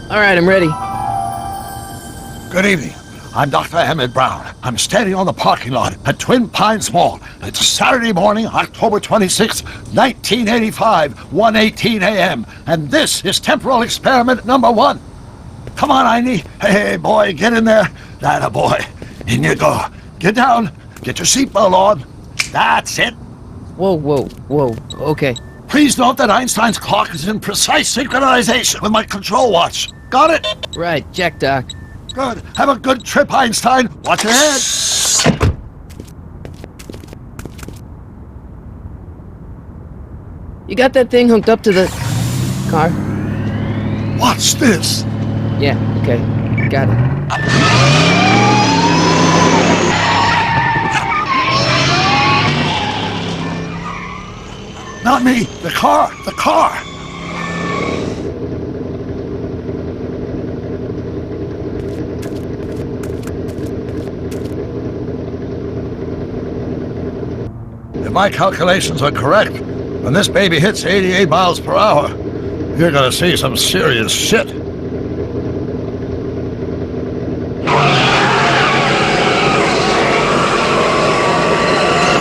All right, I'm ready. Good evening. I'm Dr. Emmett Brown. I'm standing on the parking lot at Twin Pines Mall. It's Saturday morning, October 26, 1985, 1:18 a.m. And this is temporal experiment number 1. Come on, Einie. Hey, boy, get in there. That a boy. In you go. Get down. Get your seatbelt on. That's it. Whoa. Okay. Please note that Einstein's clock is in precise synchronization with my control watch. Got it? Right, check, Doc. Good. Have a good trip, Einstein. Watch your head. You got that thing hooked up to the car? Watch this. Yeah, okay. Got it. Not me. The car. The car. If my calculations are correct, when this baby hits 88 miles per hour, you're gonna see some serious shit.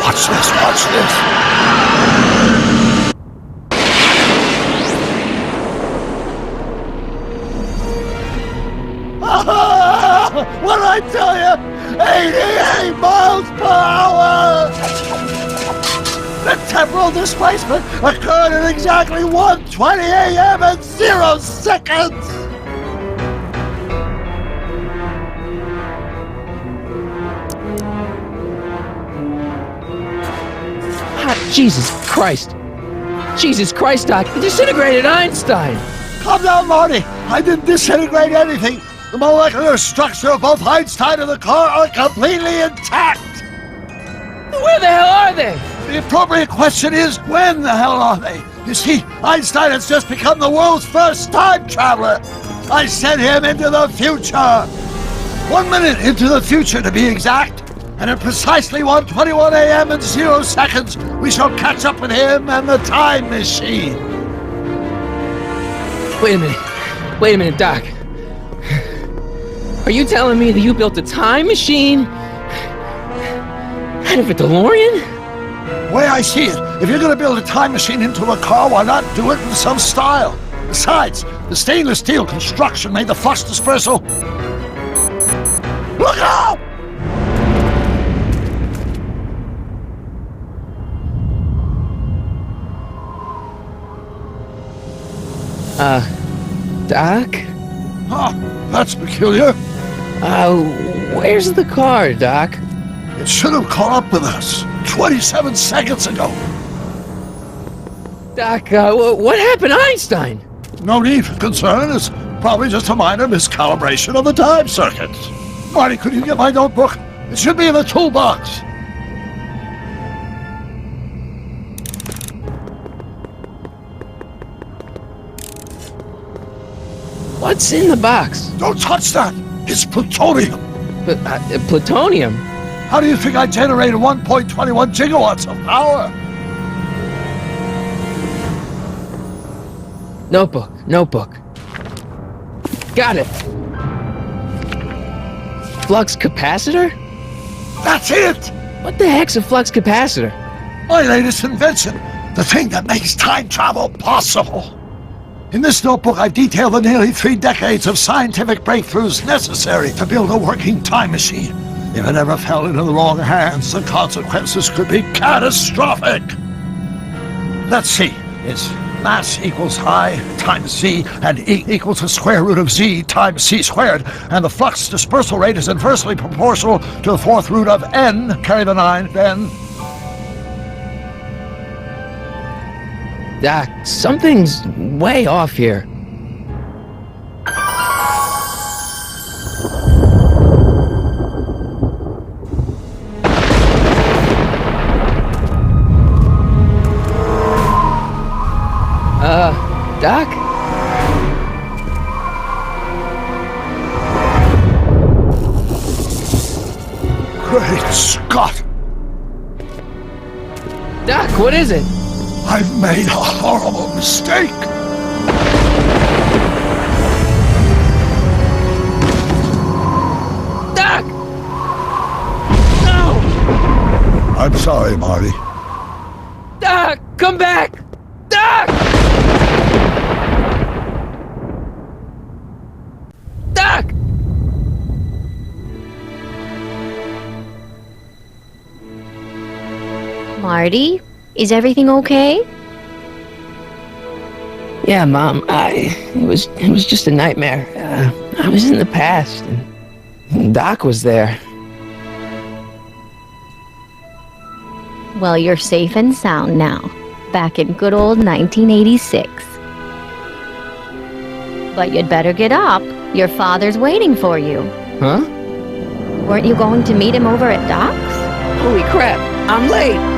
Watch this, watch this. What did I tell you? 88 miles per hour! The temporal displacement occurred at exactly 1:20 a.m. and 0 seconds! Jesus Christ. Jesus Christ, Doc. You disintegrated Einstein. Calm down, Marty. I didn't disintegrate anything. The molecular structure of both Einstein and the car are completely intact. Where the hell are they? The appropriate question is, when the hell are they? You see, Einstein has just become the world's first time traveler. I sent him into the future. 1 minute into the future, to be exact. And at precisely 1:21 a.m. and 0 seconds, we shall catch up with him and the time machine. Wait a minute, Doc. Are you telling me that you built a time machine out of a DeLorean? The way I see it, if you're going to build a time machine into a car, why not do it in some style? Besides, the stainless steel construction made the flux dispersal. Look out! Doc? Huh, that's peculiar. Where's the car, Doc? It should have caught up with us 27 seconds ago. Doc, what happened to Einstein? No need for concern. It's probably just a minor miscalibration of the time circuits. Marty, could you get my notebook? It should be in the toolbox. What's in the box? Don't touch that! It's plutonium! Plutonium? How do you think I generated 1.21 gigawatts of power? Notebook. Got it. Flux capacitor? That's it! What the heck's a flux capacitor? My latest invention. The thing that makes time travel possible. In this notebook, I've detailed the nearly 3 decades of scientific breakthroughs necessary to build a working time machine. If it ever fell into the wrong hands, the consequences could be catastrophic. Let's see. It's mass equals I times Z, and E equals the square root of Z times C squared, and the flux dispersal rate is inversely proportional to the 4th root of N, carry the 9, then... Doc, something's way off here. Doc? Great Scott! Doc, what is it? I've made a horrible mistake! I'm sorry, Marty. Doc, come back! Doc! Doc! Marty, is everything okay? Yeah, Mom. It was just a nightmare. I was in the past, and Doc was there. Well, you're safe and sound now. Back in good old 1986. But you'd better get up. Your father's waiting for you. Huh? Weren't you going to meet him over at Doc's? Holy crap! I'm late.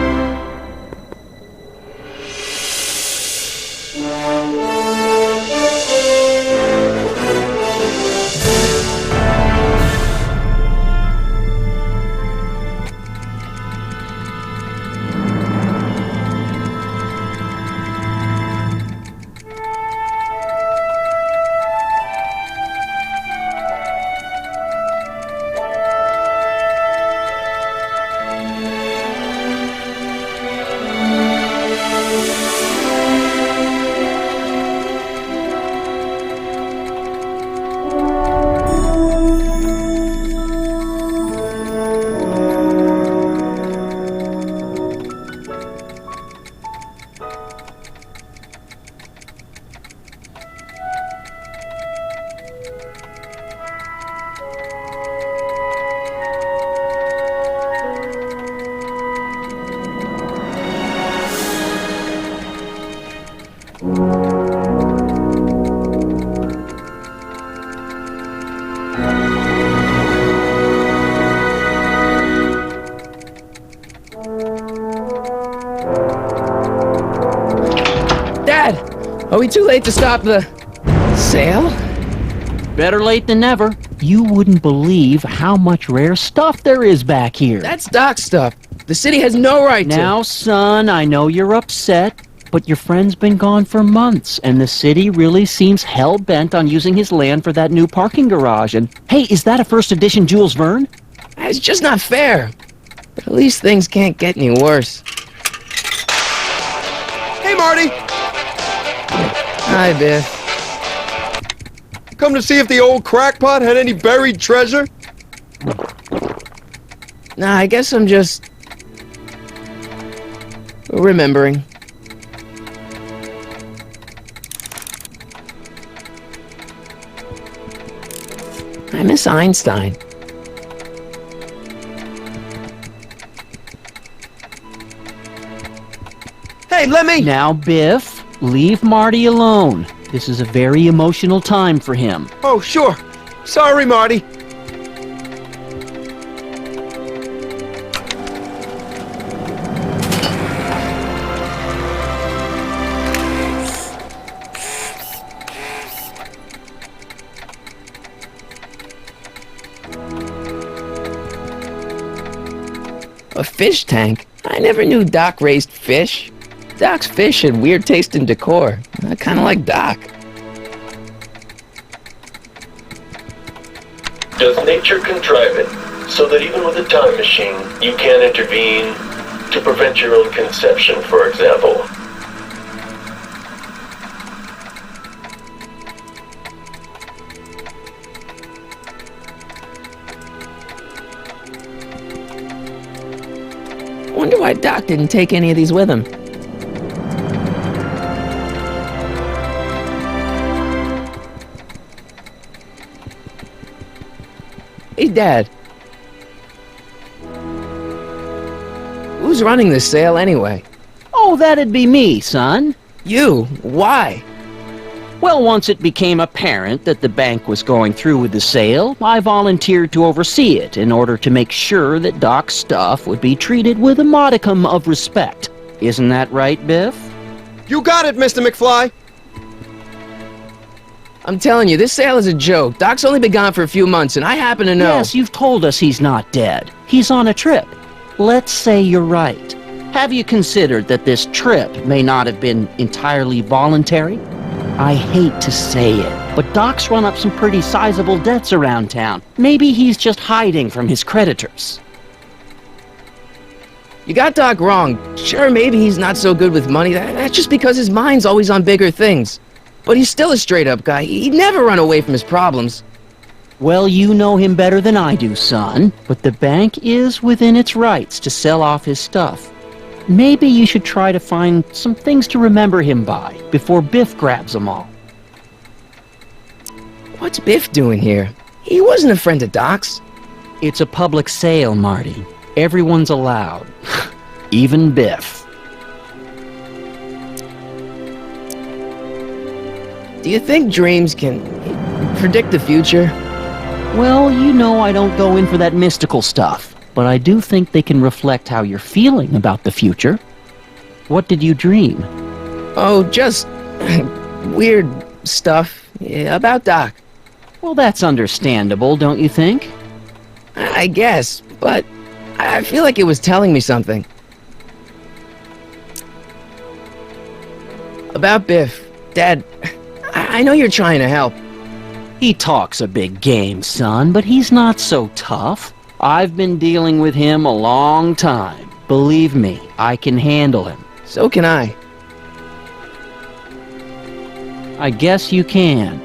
Are we too late to stop the sale? Better late than never. You wouldn't believe how much rare stuff there is back here. That's Doc's stuff. The city has no right to. Now, son, I know you're upset, but your friend's been gone for months, and the city really seems hell-bent on using his land for that new parking garage. And, hey, is that a first edition Jules Verne? It's just not fair. But at least things can't get any worse. Hey, Marty! Hi, Biff. Come to see if the old crackpot had any buried treasure? Nah, I guess I'm just remembering. I miss Einstein. Hey, let me... Now, Biff, leave Marty alone. This is a very emotional time for him. Oh, sure. Sorry, Marty. A fish tank? I never knew Doc raised fish. Doc's fish had weird taste in decor. I kind of like Doc. Does nature contrive it so that even with a time machine, you can intervene to prevent your own conception, for example? Wonder why Doc didn't take any of these with him. Hey, Dad. Who's running this sale anyway? Oh, that'd be me, son. You? Why? Well, once it became apparent that the bank was going through with the sale, I volunteered to oversee it in order to make sure that Doc's stuff would be treated with a modicum of respect. Isn't that right, Biff? You got it, Mr. McFly. I'm telling you, this sale is a joke. Doc's only been gone for a few months, and I happen to know. Yes, you've told us he's not dead. He's on a trip. Let's say you're right. Have you considered that this trip may not have been entirely voluntary? I hate to say it, but Doc's run up some pretty sizable debts around town. Maybe he's just hiding from his creditors. You got Doc wrong. Sure, maybe he's not so good with money. That's just because his mind's always on bigger things. But he's still a straight-up guy. He'd never run away from his problems. Well, you know him better than I do, son. But the bank is within its rights to sell off his stuff. Maybe you should try to find some things to remember him by before Biff grabs them all. What's Biff doing here? He wasn't a friend of Doc's. It's a public sale, Marty. Everyone's allowed. Even Biff. Do you think dreams can predict the future? Well, you know I don't go in for that mystical stuff, but I do think they can reflect how you're feeling about the future. What did you dream? Oh, just weird stuff about Doc. Well, that's understandable, don't you think? I guess, but I feel like it was telling me something. About Biff. Dad, I know you're trying to help. He talks a big game, son, but he's not so tough. I've been dealing with him a long time. Believe me, I can handle him. So can I. I guess you can.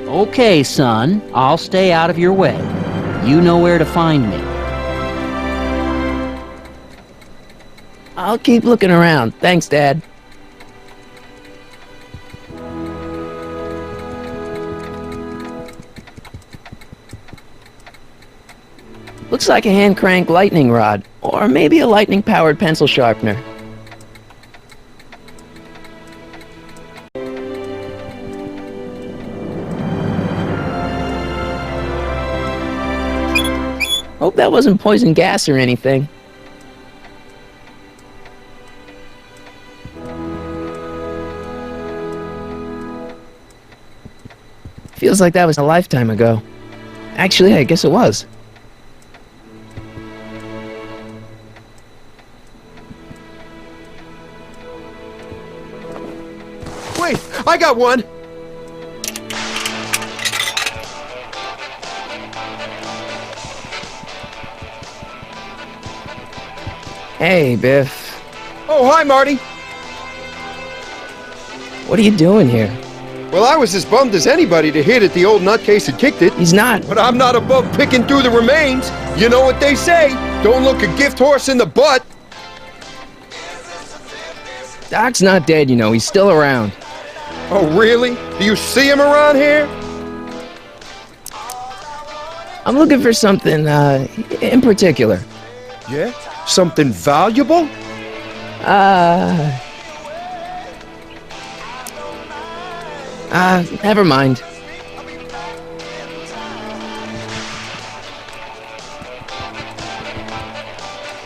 Okay, son, I'll stay out of your way. You know where to find me. I'll keep looking around. Thanks, Dad. Looks like a hand-crank lightning rod, or maybe a lightning-powered pencil sharpener. Hope that wasn't poison gas or anything. Feels like that was a lifetime ago. Actually, I guess it was. Wait, I got one! Hey, Biff. Oh, hi, Marty! What are you doing here? Well, I was as bummed as anybody to hear that the old nutcase had kicked it. He's not. But I'm not above picking through the remains. You know what they say, don't look a gift horse in the butt. Doc's not dead, you know. He's still around. Oh, really? Do you see him around here? I'm looking for something, in particular. Yeah? Something valuable? Never mind.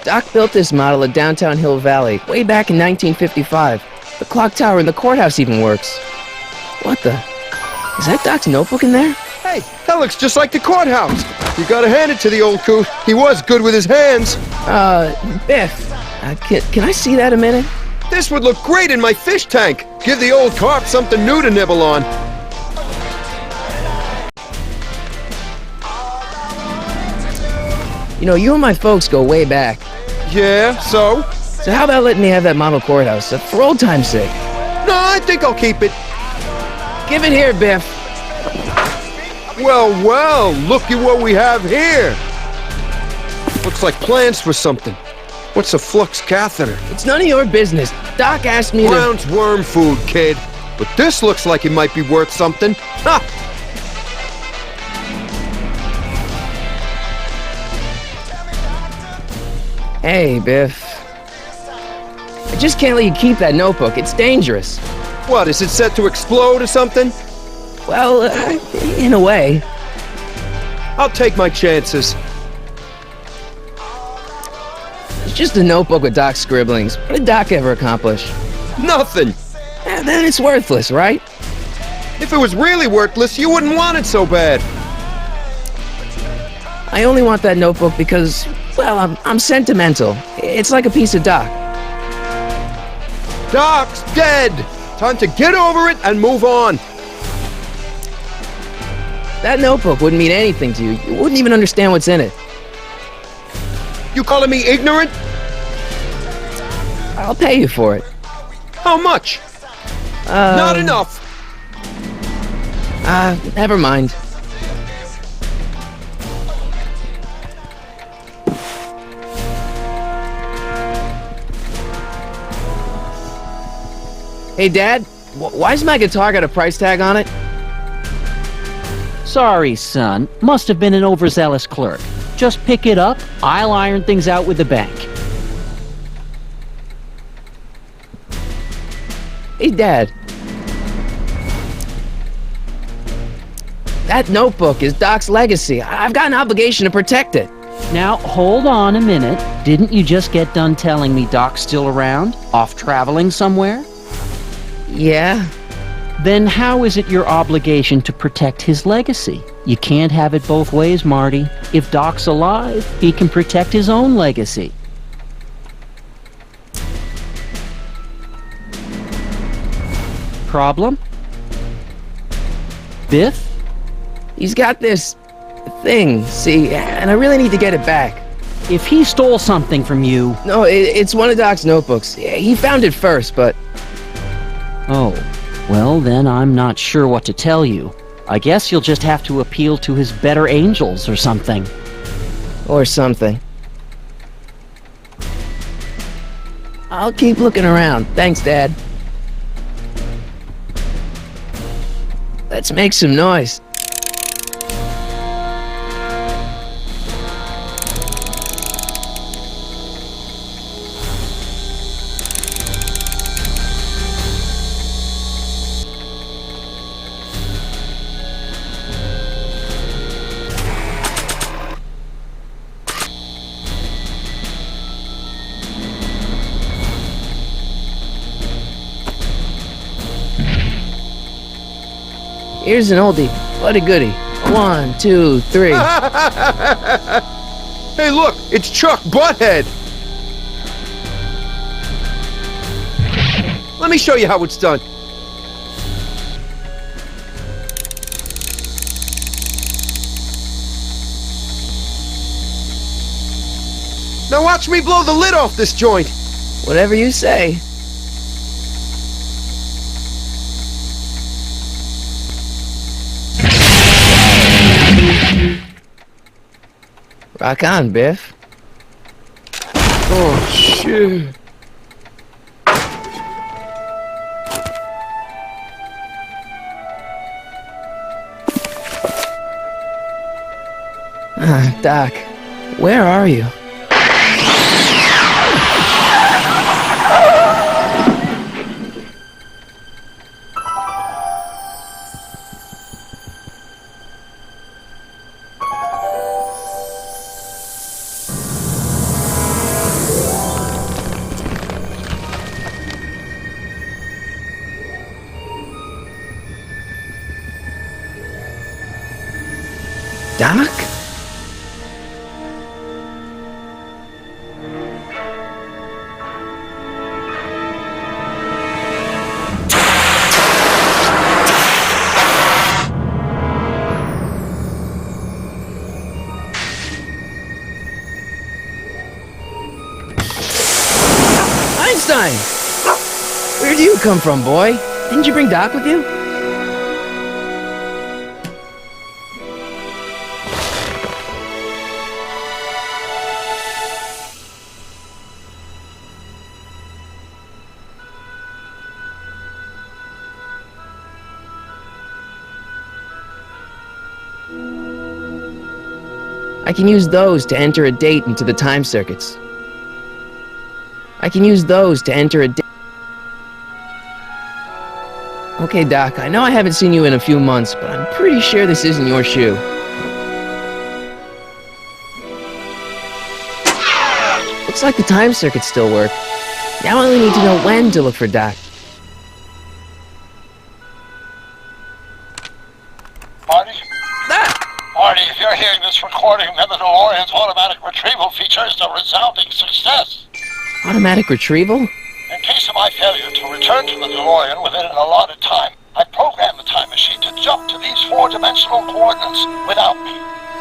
Doc built this model at downtown Hill Valley way back in 1955. The clock tower in the courthouse even works. What the? Is that Doc's notebook in there? Hey, that looks just like the courthouse. You gotta hand it to the old coot. He was good with his hands. Biff, can I see that a minute? This would look great in my fish tank. Give the old carp something new to nibble on. You know, you and my folks go way back. Yeah, so? So how about letting me have that model courthouse, for old time's sake? No, I think I'll keep it. Give it here, Biff. Well, well, looky what we have here. Looks like plans for something. What's a flux catheter? It's none of your business. Doc asked me Brown's worm food, kid. But this looks like it might be worth something. Ha! Hey, Biff. I just can't let you keep that notebook. It's dangerous. What, is it set to explode or something? Well, in a way. I'll take my chances. It's just a notebook with Doc's scribblings. What did Doc ever accomplish? Nothing. Then it's worthless, right? If it was really worthless, you wouldn't want it so bad. I only want that notebook because, well, I'm sentimental. It's like a piece of Doc. Doc's dead. Time to get over it and move on. That notebook wouldn't mean anything to you. You wouldn't even understand what's in it. You calling me ignorant? I'll pay you for it. How much? Not enough! Never mind. Hey, Dad, why's my guitar got a price tag on it? Sorry, son. Must have been an overzealous clerk. Just pick it up. I'll iron things out with the bank. Hey, Dad. That notebook is Doc's legacy. I've got an obligation to protect it. Now, hold on a minute. Didn't you just get done telling me Doc's still around? Off traveling somewhere? Yeah? Then how is it your obligation to protect his legacy? You can't have it both ways, Marty. If Doc's alive, he can protect his own legacy. Problem? Biff? He's got this thing, see, and I really need to get it back. If he stole something from you... No, it's one of Doc's notebooks. He found it first, but... Oh, well then I'm not sure what to tell you. I guess you'll just have to appeal to his better angels or something. Or something. I'll keep looking around. Thanks, Dad. Let's make some noise. Here's an oldie, but a goodie. 1, 2, 3. Hey, look, it's Chuck Butthead. Let me show you how it's done. Now watch me blow the lid off this joint. Whatever you say. Rock on, Biff. Oh, shit. Doc, where are you? Doc? Einstein! Where do you come from, boy? Didn't you bring Doc with you? I can use those to enter a date into the time circuits. I can use those to enter a date. Okay, Doc, I know I haven't seen you in a few months, but I'm pretty sure this isn't your shoe. Looks like the time circuits still work. Now I only need to know when to look for Doc. Marty? Ah! Marty, if you're hearing this recording, then the DeLorean's automatic retrieval feature is a resounding success. Automatic retrieval? In case of my failure to return to the DeLorean within an allotted time, I programmed the time machine to jump to these 4-dimensional coordinates without me.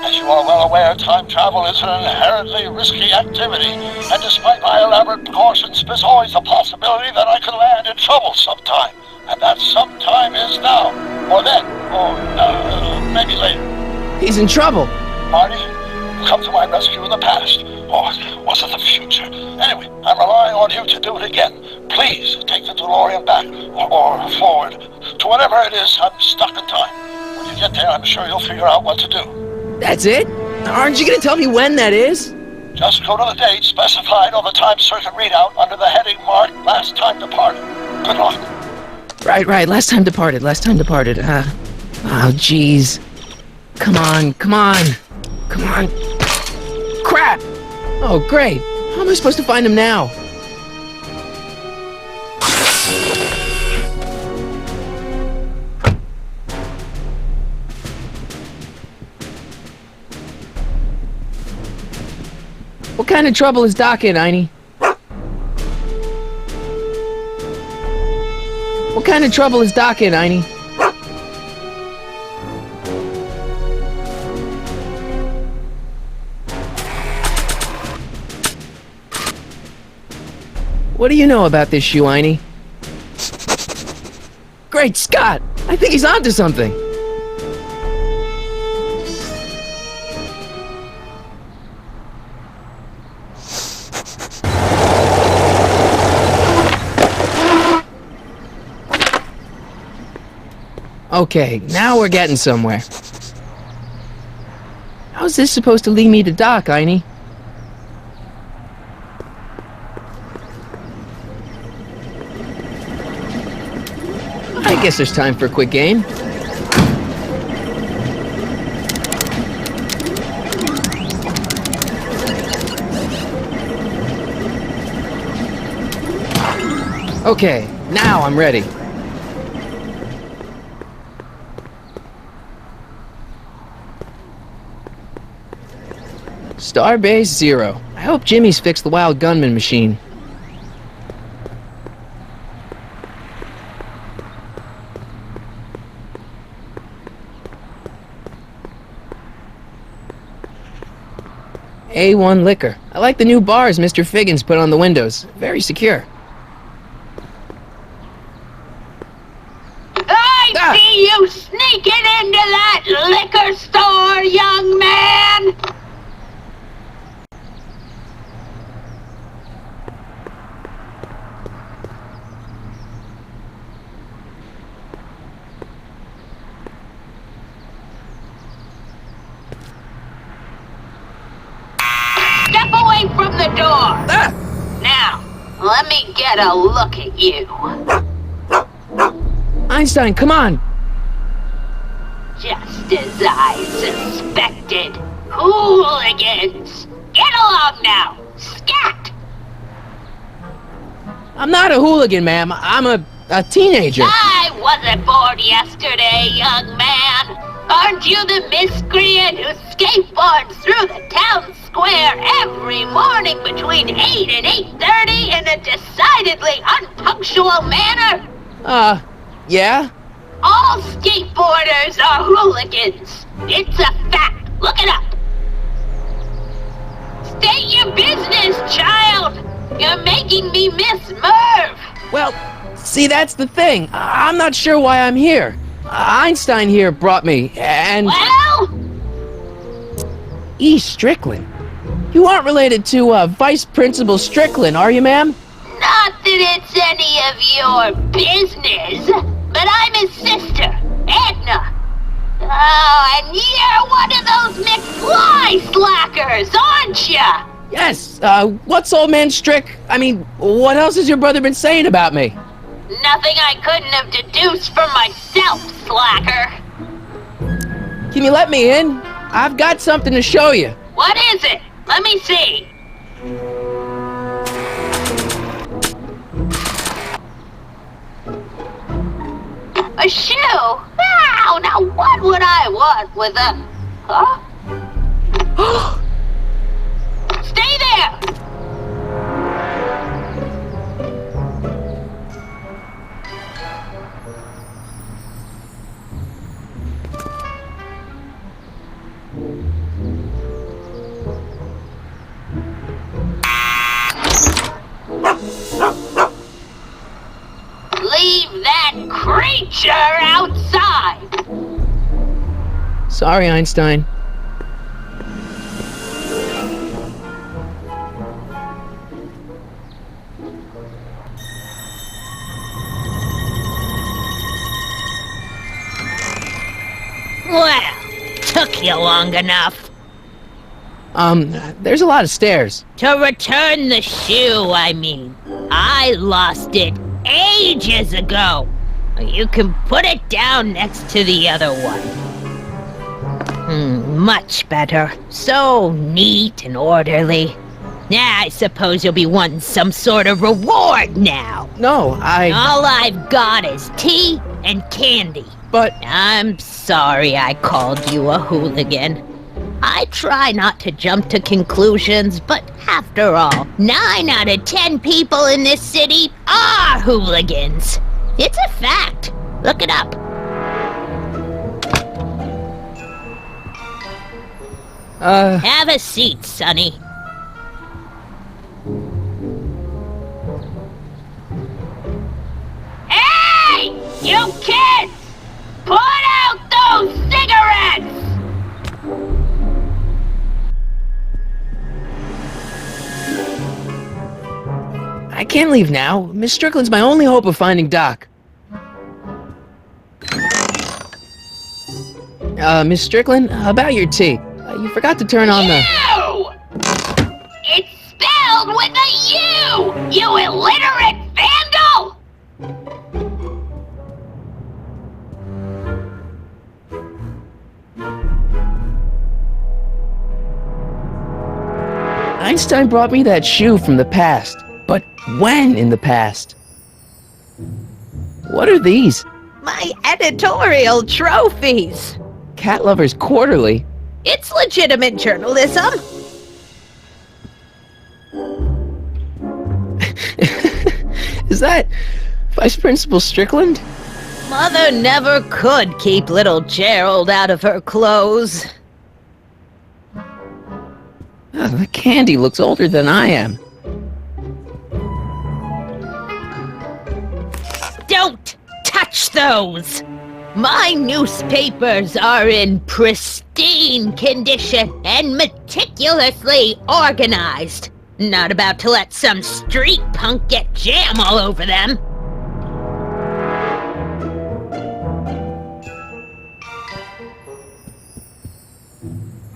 As you are well aware, time travel is an inherently risky activity, and despite my elaborate precautions, there's always a possibility that I could land in trouble sometime. And that sometime is now, or then, or maybe later. He's in trouble. Marty, you come to my rescue in the past, or was it the future? Anyway, I'm relying on you to do it again. Please take the DeLorean back, or forward, to whatever it is. I'm stuck in time. When you get there, I'm sure you'll figure out what to do. That's it? Aren't you gonna tell me when that is? Just go to the date specified on the time circuit readout under the heading marked Last Time Departed. Good luck. Right. Last time departed. Oh, jeez. Come on. Crap! Oh, great. How am I supposed to find him now? What kind of trouble is Doc in, Einie? What kind of trouble is Doc in, Einie? What do you know about this shoe, Einie? Great Scott! I think he's onto something! Okay, now we're getting somewhere. How's this supposed to lead me to Doc, Einie? I guess there's time for a quick game. Okay, now I'm ready. Starbase 0. I hope Jimmy's fixed the Wild Gunman machine. A1 Liquor. I like the new bars Mr. Figgins put on the windows. Very secure. I see you sneaking into that liquor store, young man! Step away from the door! Now, let me get a look at you. Einstein, come on! Just as I suspected. Hooligans! Get along now! Scat! I'm not a hooligan, ma'am. I'm a teenager. I wasn't born yesterday, young man. Aren't you the miscreant who skateboards through the town square every morning between 8 and 8:30 in a decidedly unpunctual manner? Yeah? All skateboarders are hooligans. It's a fact. Look it up. State your business, child. You're making me miss Merv. Well, see, that's the thing. I'm not sure why I'm here. Einstein here brought me, and... Well? E. Strickland. You aren't related to, Vice Principal Strickland, are you, ma'am? Not that it's any of your business, but I'm his sister, Edna. Oh, and you're one of those McFly slackers, aren't ya? Yes, what's old man Strick? I mean, what else has your brother been saying about me? Nothing I couldn't have deduced from myself, slacker. Can you let me in? I've got something to show you. What is it? Let me see. A shoe? Wow, now what would I want with a... Huh? Stay there! living creature outside! Sorry, Einstein. Well, took you long enough. There's a lot of stairs. To return the shoe, I mean. I lost it ages ago. You can put it down next to the other one. Much better. So neat and orderly. Yeah, I suppose you'll be wanting some sort of reward now. No, All I've got is tea and candy. But... I'm sorry I called you a hooligan. I try not to jump to conclusions, but after all, 9 out of 10 people in this city are hooligans. It's a fact. Look it up. Have a seat, Sonny. Hey! You kids! Put out those cigarettes! I can't leave now. Miss Strickland's my only hope of finding Doc. Miss Strickland, about your tea. You forgot to turn on the... You! It's spelled with a U! You illiterate vandal! Einstein brought me that shoe from the past. But when in the past? What are these? My editorial trophies. Cat Lovers Quarterly. It's legitimate journalism. Is that Vice Principal Strickland? Mother never could keep little Gerald out of her clothes. Oh, the candy looks older than I am. Don't touch those! My newspapers are in pristine condition and meticulously organized. Not about to let some street punk get jam all over them.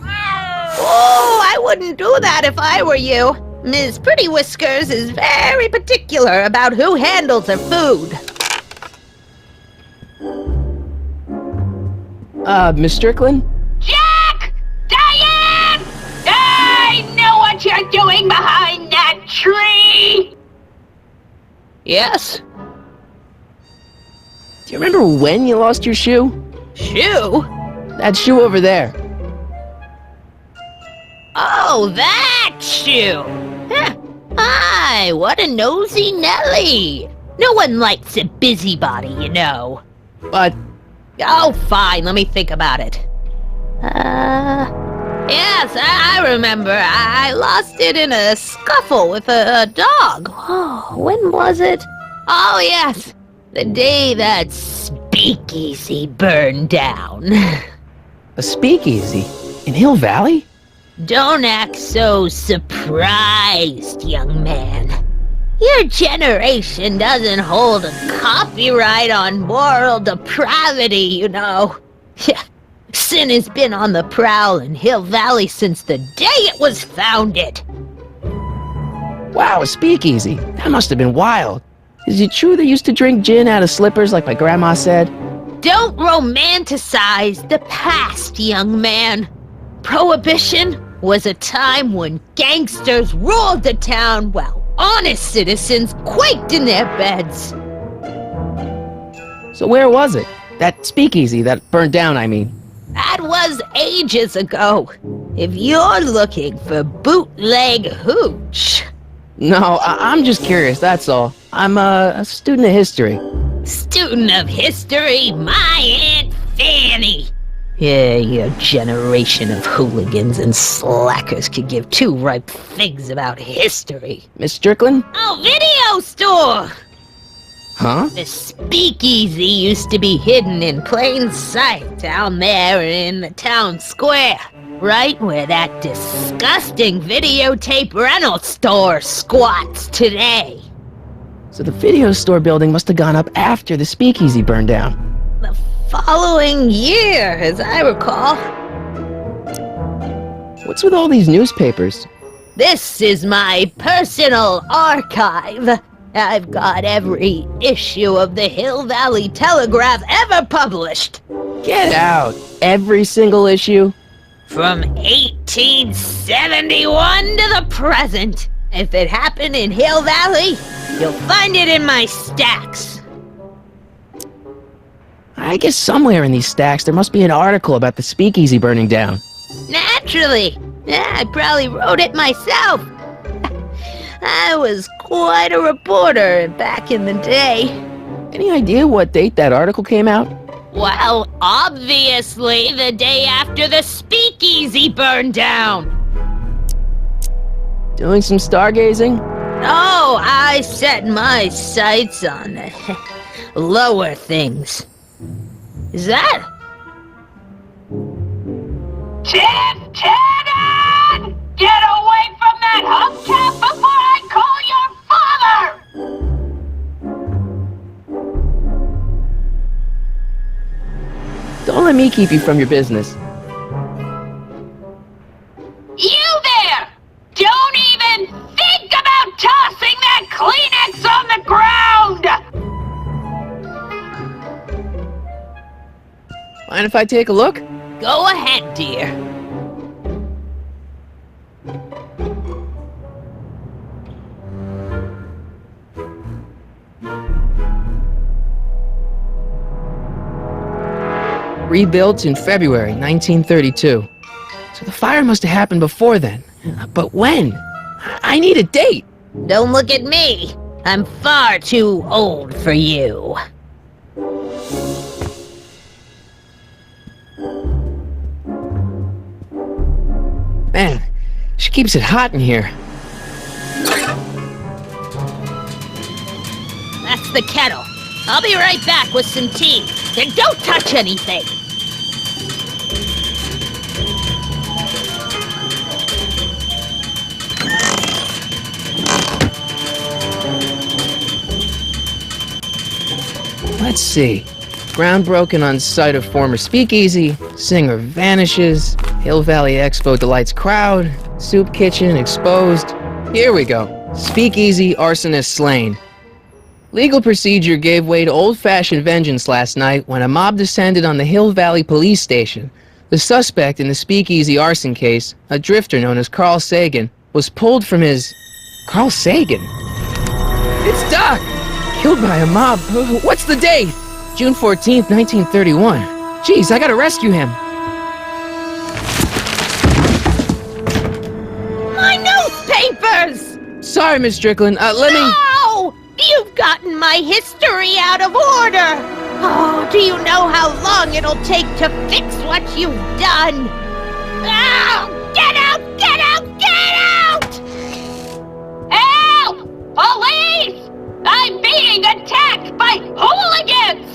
Oh, I wouldn't do that if I were you. Ms. Pretty Whiskers is very particular about who handles her food. Miss Strickland? Jack! Diane! I know what you're doing behind that tree! Yes? Do you remember when you lost your shoe? Shoe? That shoe over there. Oh, that shoe! Huh. Hi, what a nosy Nelly! No one likes a busybody, you know. But... Oh, fine, let me think about it. Yes, I remember. I lost it in a scuffle with a dog. Oh, when was it? Oh, yes, the day that speakeasy burned down. a speakeasy? In Hill Valley? Don't act so surprised, young man. Your generation doesn't hold a copyright on moral depravity, you know. Sin has been on the prowl in Hill Valley since the day it was founded. Wow, a speakeasy. That must have been wild. Is it true they used to drink gin out of slippers like my grandma said? Don't romanticize the past, young man. Prohibition was a time when gangsters ruled the town while honest citizens quaked in their beds. So where was it? That speakeasy that burned down, I mean. That was ages ago. If you're looking for bootleg hooch. No, I'm just curious, that's all. I'm a student of history. Student of history, my Aunt Fanny. Yeah, your generation of hooligans and slackers could give two ripe figs about history. Miss Strickland? Oh, video store! Huh? The speakeasy used to be hidden in plain sight down there in the town square, right where that disgusting videotape rental store squats today. So the video store building must have gone up after the speakeasy burned down. The following year, as I recall. What's with all these newspapers? This is my personal archive. I've got every issue of the Hill Valley Telegraph ever published. Get out! Every single issue? From 1871 to the present. If it happened in Hill Valley, you'll find it in my stacks. I guess somewhere in these stacks there must be an article about the speakeasy burning down. Naturally. Yeah, I probably wrote it myself. I was quite a reporter back in the day. Any idea what date that article came out? Well, obviously the day after the speakeasy burned down. Doing some stargazing? Oh, I set my sights on lower things. Is that? Tim-Tannen! Get away from that hubcap before I call your father! Don't let me keep you from your business. You there! Don't even think about tossing that Kleenex on the ground! Mind if I take a look? Go ahead, dear. Rebuilt in February 1932. So the fire must have happened before then. But when? I need a date! Don't look at me. I'm far too old for you. Man, she keeps it hot in here. That's the kettle. I'll be right back with some tea. And don't touch anything. Let's see. Ground broken on site of former speakeasy. Singer vanishes. Hill Valley Expo delights crowd. Soup kitchen exposed. Here we go. Speakeasy arsonist slain. Legal procedure gave way to old-fashioned vengeance last night when a mob descended on the Hill Valley police station. The suspect in the speakeasy arson case, a drifter known as Carl Sagan, was pulled from his... Carl Sagan? It's Doc! Killed by a mob. What's the date? June 14th, 1931. Jeez, I gotta rescue him. My newspapers! Sorry, Miss Strickland. Let me... No! You've gotten my history out of order! Oh, do you know how long it'll take to fix what you've done? Oh, get out! Get out! Get out! Help! Police! I'm being attacked by hooligans!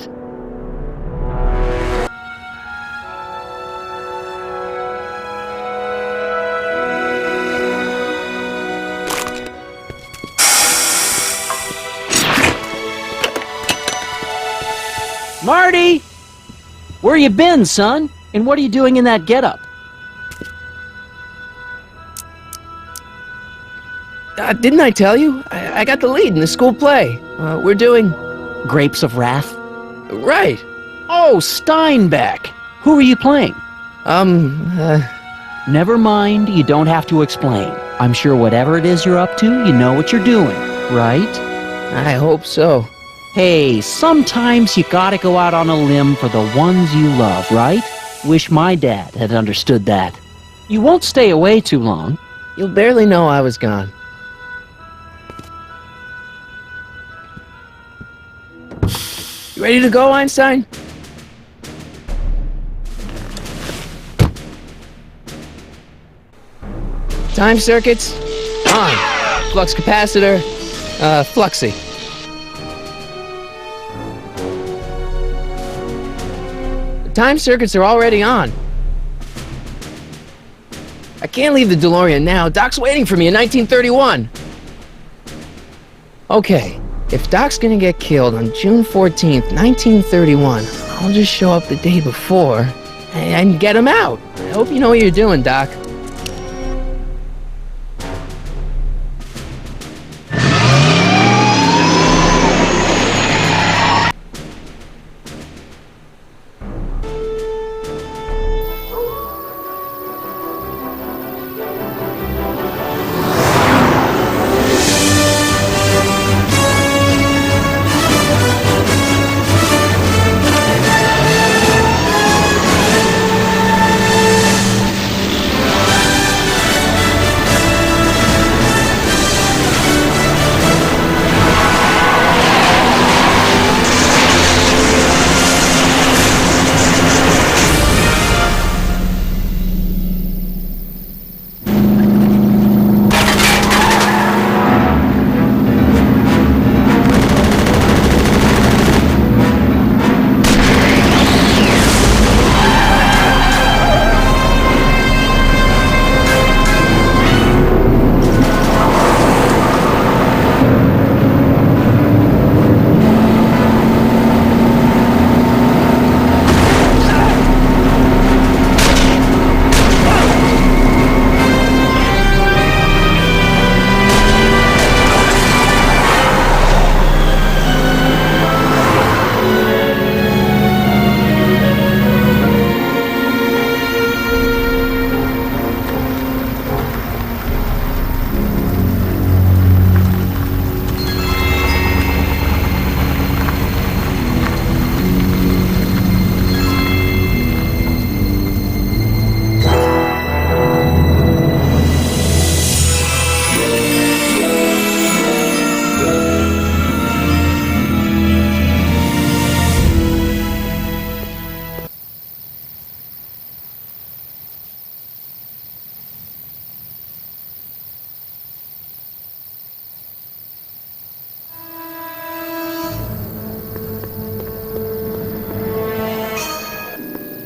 Marty! Where you been, son? And what are you doing in that getup? Didn't I tell you? I got the lead in the school play. We're doing... Grapes of Wrath? Right. Oh, Steinbeck! Who are you playing? Never mind, you don't have to explain. I'm sure whatever it is you're up to, you know what you're doing, right? I hope so. Hey, sometimes you gotta go out on a limb for the ones you love, right? Wish my dad had understood that. You won't stay away too long. You'll barely know I was gone. You ready to go, Einstein? Time circuits, on. Flux capacitor, fluxy. Time circuits are already on. I can't leave the DeLorean now. Doc's waiting for me in 1931. Okay, if Doc's gonna get killed on June 14th, 1931, I'll just show up the day before and get him out. I hope you know what you're doing, Doc.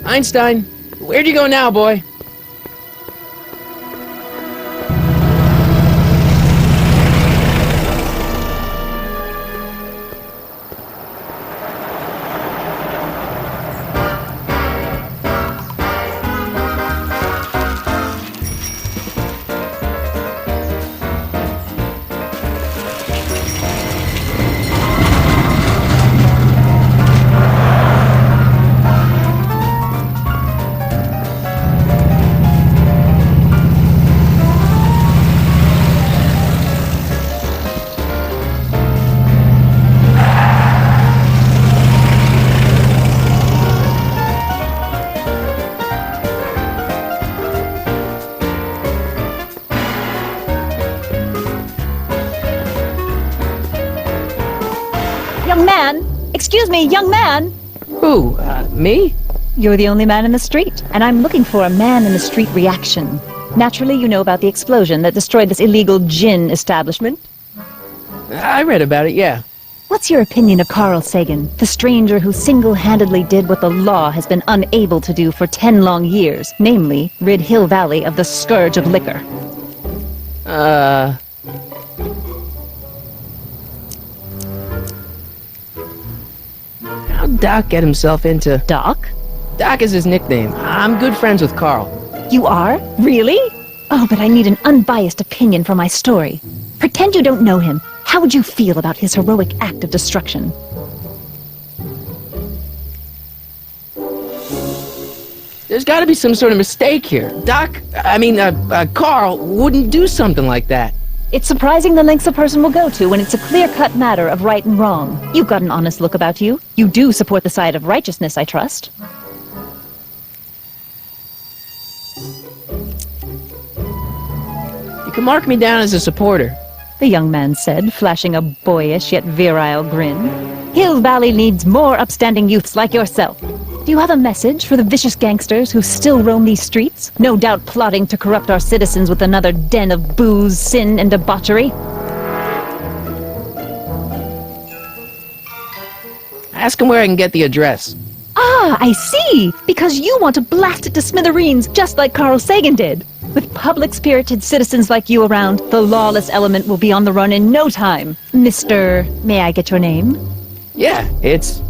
Einstein, where'd you go now, boy? Young man! Excuse me, young man! Who, me? You're the only man in the street, and I'm looking for a man-in-the-street reaction. Naturally, you know about the explosion that destroyed this illegal gin establishment. I read about it, yeah. What's your opinion of Carl Sagan, the stranger who single-handedly did what the law has been unable to do for 10 long years, namely, rid Hill Valley of the scourge of liquor? How'd Doc get himself into... Doc? Doc is his nickname. I'm good friends with Carl. You are? Really? Oh, but I need an unbiased opinion for my story. Pretend you don't know him. How would you feel about his heroic act of destruction? There's gotta be some sort of mistake here. Carl wouldn't do something like that. It's surprising the lengths a person will go to when it's a clear-cut matter of right and wrong. You've got an honest look about you. You do support the side of righteousness, I trust. You can mark me down as a supporter. The young man said, flashing a boyish yet virile grin. Hill Valley needs more upstanding youths like yourself. Do you have a message for the vicious gangsters who still roam these streets, no doubt plotting to corrupt our citizens with another den of booze, sin, and debauchery? Ask him where I can get the address. Ah, I see! Because you want to blast it to smithereens just like Carl Sagan did. With public-spirited citizens like you around, the lawless element will be on the run in no time. Mr. May I get your name? Yeah, it's...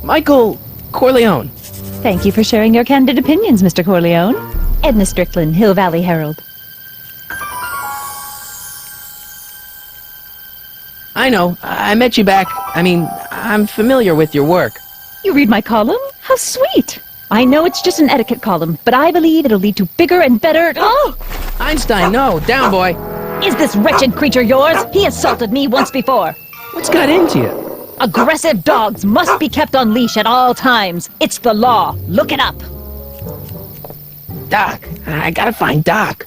Michael Corleone. Thank you for sharing your candid opinions, Mr. Corleone. Edna Strickland, Hill Valley Herald. I know, I met you back. I'm familiar with your work. You read my column? How sweet! I know it's just an etiquette column, but I believe it'll lead to bigger and better... Oh! Einstein, no, down, boy. Is this wretched creature yours? He assaulted me once before. What's got into you? Aggressive dogs must be kept on leash at all times. It's the law. Look it up. Doc, I gotta find Doc.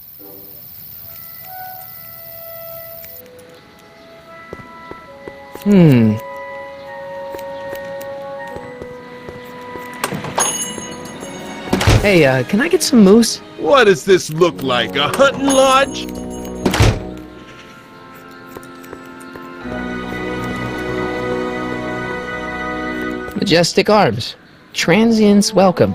Hey, can I get some moose? What does this look like, a hunting lodge? Majestic Arms. Transients welcome.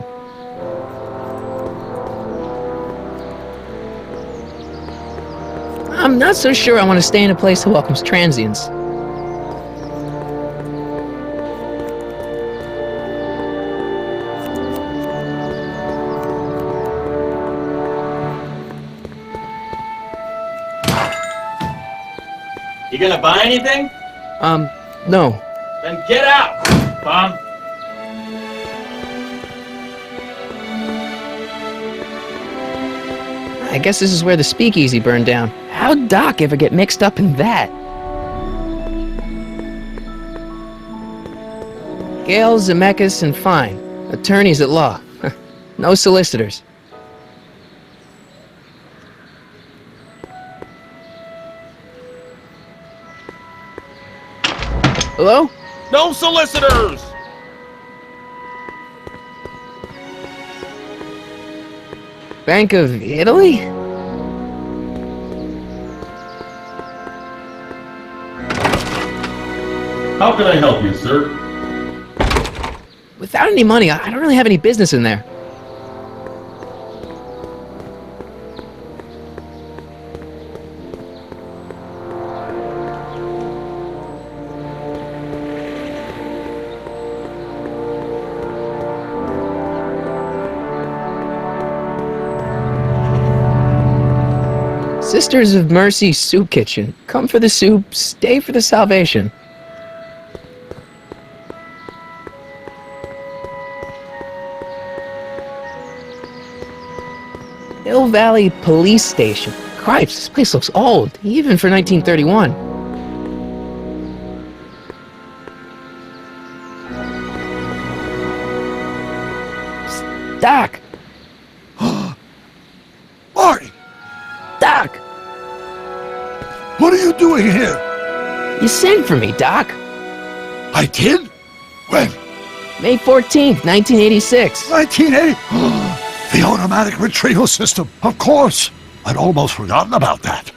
I'm not so sure I want to stay in a place that welcomes transients. You gonna buy anything? No. Then get out, bum! I guess this is where the speakeasy burned down. How'd Doc ever get mixed up in that? Gale, Zemeckis, and Fine. Attorneys at law. No solicitors. Hello? No solicitors! Bank of Italy? How can I help you, sir? Without any money, I don't really have any business in there. Sisters of Mercy Soup Kitchen. Come for the soup, stay for the salvation. Hill Valley Police Station. Cripes, this place looks old, even for 1931. Psst, Doc! Marty! Doc! What are you doing here? You sent for me, Doc. I did? When? May 14th, 1986. 1980? The automatic retrieval system. Of course. I'd almost forgotten about that.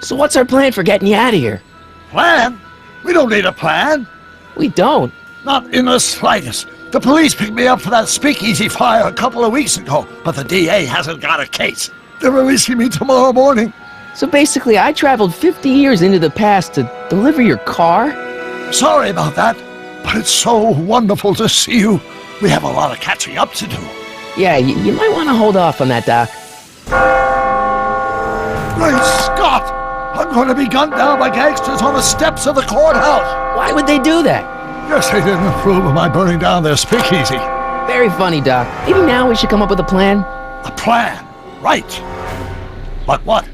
So what's our plan for getting you out of here? Plan? We don't need a plan. We don't. Not in the slightest. The police picked me up for that speakeasy fire a couple of weeks ago, but the DA hasn't got a case. They're releasing me tomorrow morning. So basically, I traveled 50 years into the past to deliver your car? Sorry about that, but it's so wonderful to see you. We have a lot of catching up to do. Yeah, you might want to hold off on that, Doc. Great Scott! I'm going to be gunned down by gangsters on the steps of the courthouse. Why would they do that? Guess they didn't approve of my burning down their speakeasy. Very funny, Doc. Maybe now we should come up with a plan? A plan? Right. But what?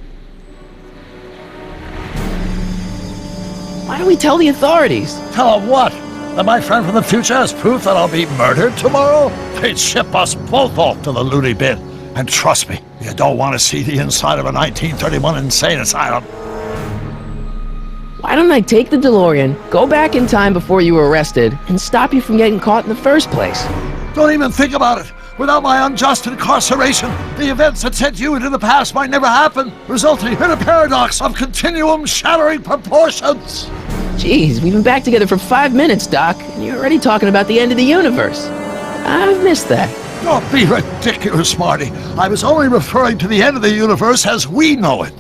Why don't we tell the authorities? Tell them what? That my friend from the future has proof that I'll be murdered tomorrow? They'd ship us both off to the loony bin. And trust me, you don't want to see the inside of a 1931 insane asylum. Why don't I take the DeLorean, go back in time before you were arrested, and stop you from getting caught in the first place? Don't even think about it. Without my unjust incarceration, the events that sent you into the past might never happen, resulting in a paradox of continuum-shattering proportions. Jeez, we've been back together for 5 minutes, Doc, and you're already talking about the end of the universe. I've missed that. Don't be ridiculous, Marty. I was only referring to the end of the universe as we know it.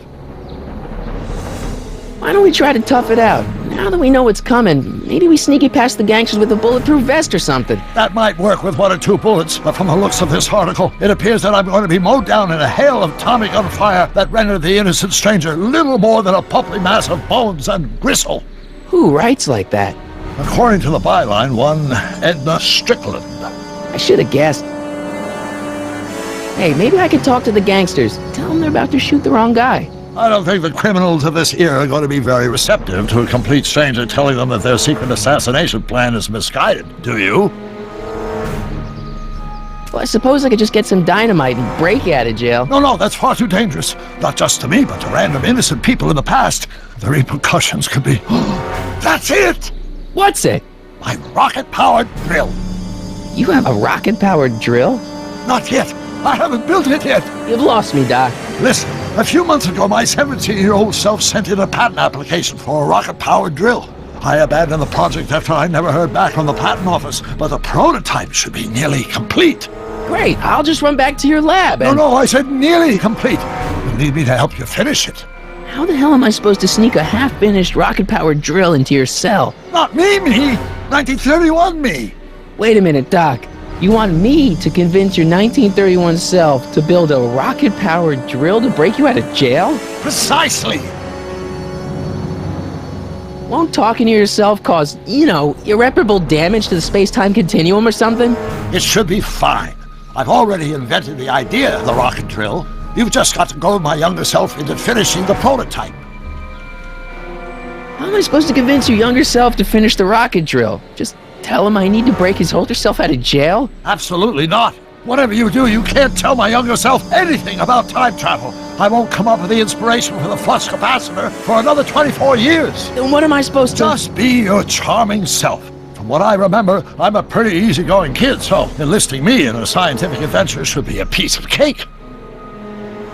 Why don't we try to tough it out? Now that we know what's coming, maybe we sneak it past the gangsters with a bulletproof vest or something. That might work with 1 or 2 bullets, but from the looks of this article, it appears that I'm going to be mowed down in a hail of Tommy gun fire that rendered the innocent stranger little more than a pulpy mass of bones and gristle. Who writes like that? According to the byline, one Edna Strickland. I should have guessed. Hey, maybe I could talk to the gangsters. Tell them they're about to shoot the wrong guy. I don't think the criminals of this era are going to be very receptive to a complete stranger telling them that their secret assassination plan is misguided, do you? Well, I suppose I could just get some dynamite and break you out of jail. No, that's far too dangerous. Not just to me, but to random innocent people in the past. The repercussions could be... That's it! What's it? My rocket-powered drill. You have a rocket-powered drill? Not yet. I haven't built it yet. You've lost me, Doc. Listen, a few months ago, my 17-year-old self sent in a patent application for a rocket-powered drill. I abandoned the project after I never heard back from the patent office, but the prototype should be nearly complete. Great, I'll just run back to your lab and... No, I said nearly complete. You'll need me to help you finish it. How the hell am I supposed to sneak a half-finished rocket-powered drill into your cell? Not me! 1931 me! Wait a minute, Doc. You want me to convince your 1931 self to build a rocket-powered drill to break you out of jail? Precisely! Won't talking to yourself cause, irreparable damage to the space-time continuum or something? It should be fine. I've already invented the idea of the rocket drill. You've just got to goad my younger self into finishing the prototype. How am I supposed to convince your younger self to finish the rocket drill? Just tell him I need to break his older self out of jail? Absolutely not. Whatever you do, you can't tell my younger self anything about time travel. I won't come up with the inspiration for the flux capacitor for another 24 years. Then what am I supposed to... Just be your charming self. From what I remember, I'm a pretty easygoing kid, so enlisting me in a scientific adventure should be a piece of cake.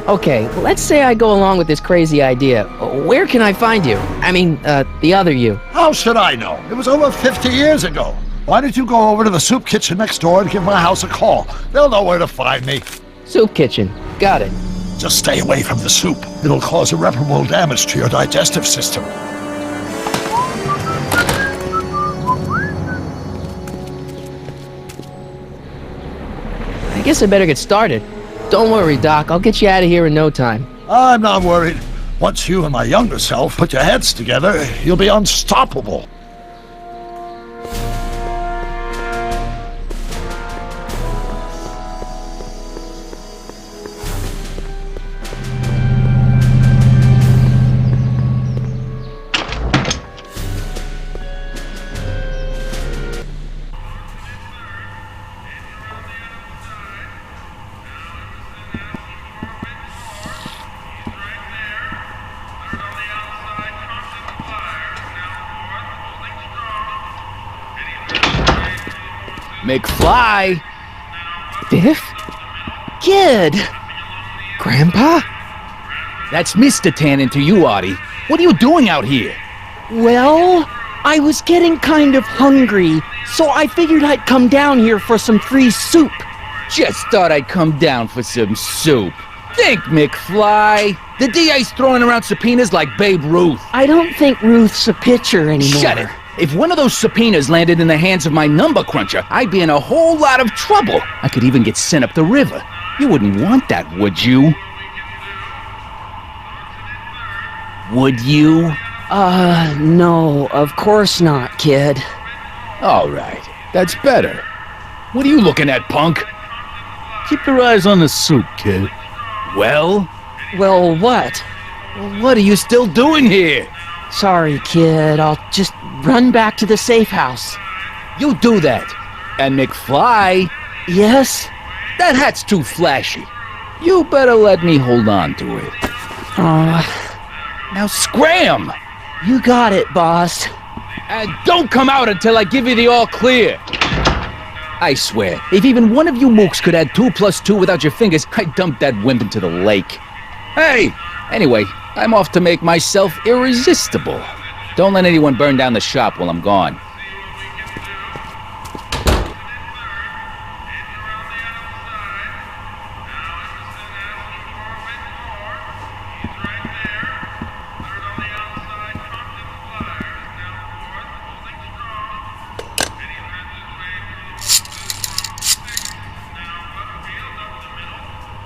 Okay, let's say I go along with this crazy idea. Where can I find you? I mean, the other you. How should I know? It was over 50 years ago. Why don't you go over to the soup kitchen next door and give my house a call? They'll know where to find me. Soup kitchen. Got it. Just stay away from the soup. It'll cause irreparable damage to your digestive system. I guess I better get started. Don't worry, Doc. I'll get you out of here in no time. I'm not worried. Once you and my younger self put your heads together, you'll be unstoppable. McFly! Biff? Kid! Grandpa? That's Mr. Tannen to you, Artie. What are you doing out here? Well, I was getting kind of hungry, so I figured I'd come down here for some free soup. Just thought I'd come down for some soup. Think, McFly. The DA's throwing around subpoenas like Babe Ruth. I don't think Ruth's a pitcher anymore. Shut it. If one of those subpoenas landed in the hands of my number cruncher, I'd be in a whole lot of trouble. I could even get sent up the river. You wouldn't want that, would you? Would you? No, of course not, kid. All right, that's better. What are you looking at, punk? Keep your eyes on the soup, kid. Well? Well, what? What are you still doing here? Sorry, kid. I'll just run back to the safe house. You do that. And McFly? Yes? That hat's too flashy. You better let me hold on to it. Now scram! You got it, boss. And don't come out until I give you the all clear. I swear, if even one of you mooks could add 2 + 2 without your fingers, I'd dump that wimp into the lake. Hey! Anyway, I'm off to make myself irresistible. Don't let anyone burn down the shop while I'm gone.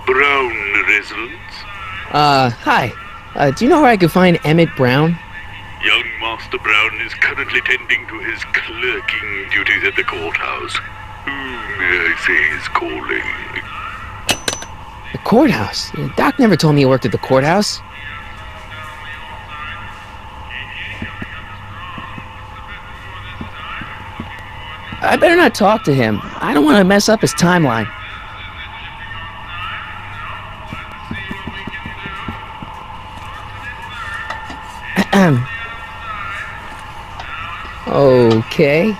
Brown residents? Hi. Do you know where I could find Emmett Brown? Young Master Brown is currently tending to his clerking duties at the courthouse. Who may I say is calling? The courthouse? Doc never told me he worked at the courthouse. I better not talk to him. I don't want to mess up his timeline. Okay.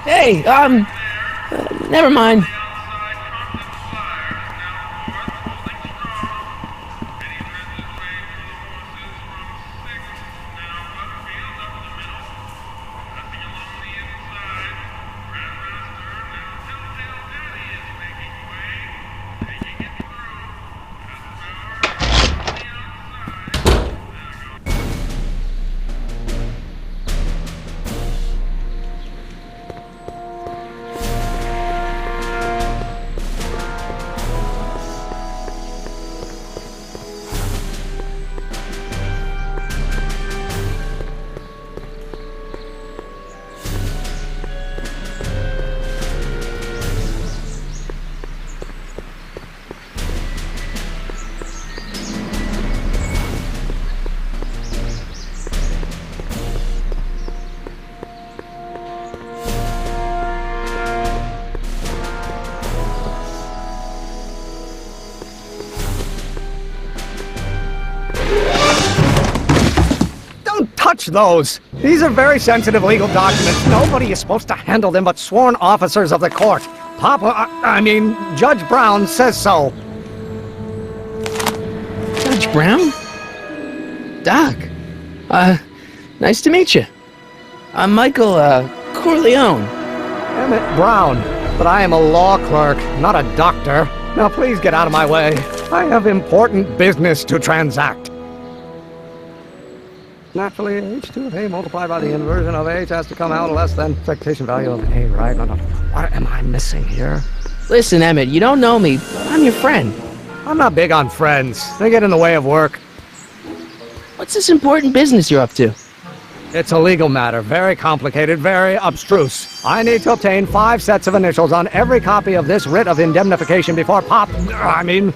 Hey, never mind. Touch those! These are very sensitive legal documents. Nobody is supposed to handle them but sworn officers of the court. Judge Brown says so. Judge Brown? Doc. Nice to meet you. I'm Michael, Corleone. Emmett Brown. But I am a law clerk, not a doctor. Now please get out of my way. I have important business to transact. Naturally, h2 of A multiplied by the inversion of h has to come out less than expectation value of A, right? No. What am I missing here? Listen, Emmett, you don't know me, but I'm your friend. I'm not big on friends. They get in the way of work. What's this important business you're up to? It's a legal matter. Very complicated, very abstruse. I need to obtain 5 sets of initials on every copy of this writ of indemnification before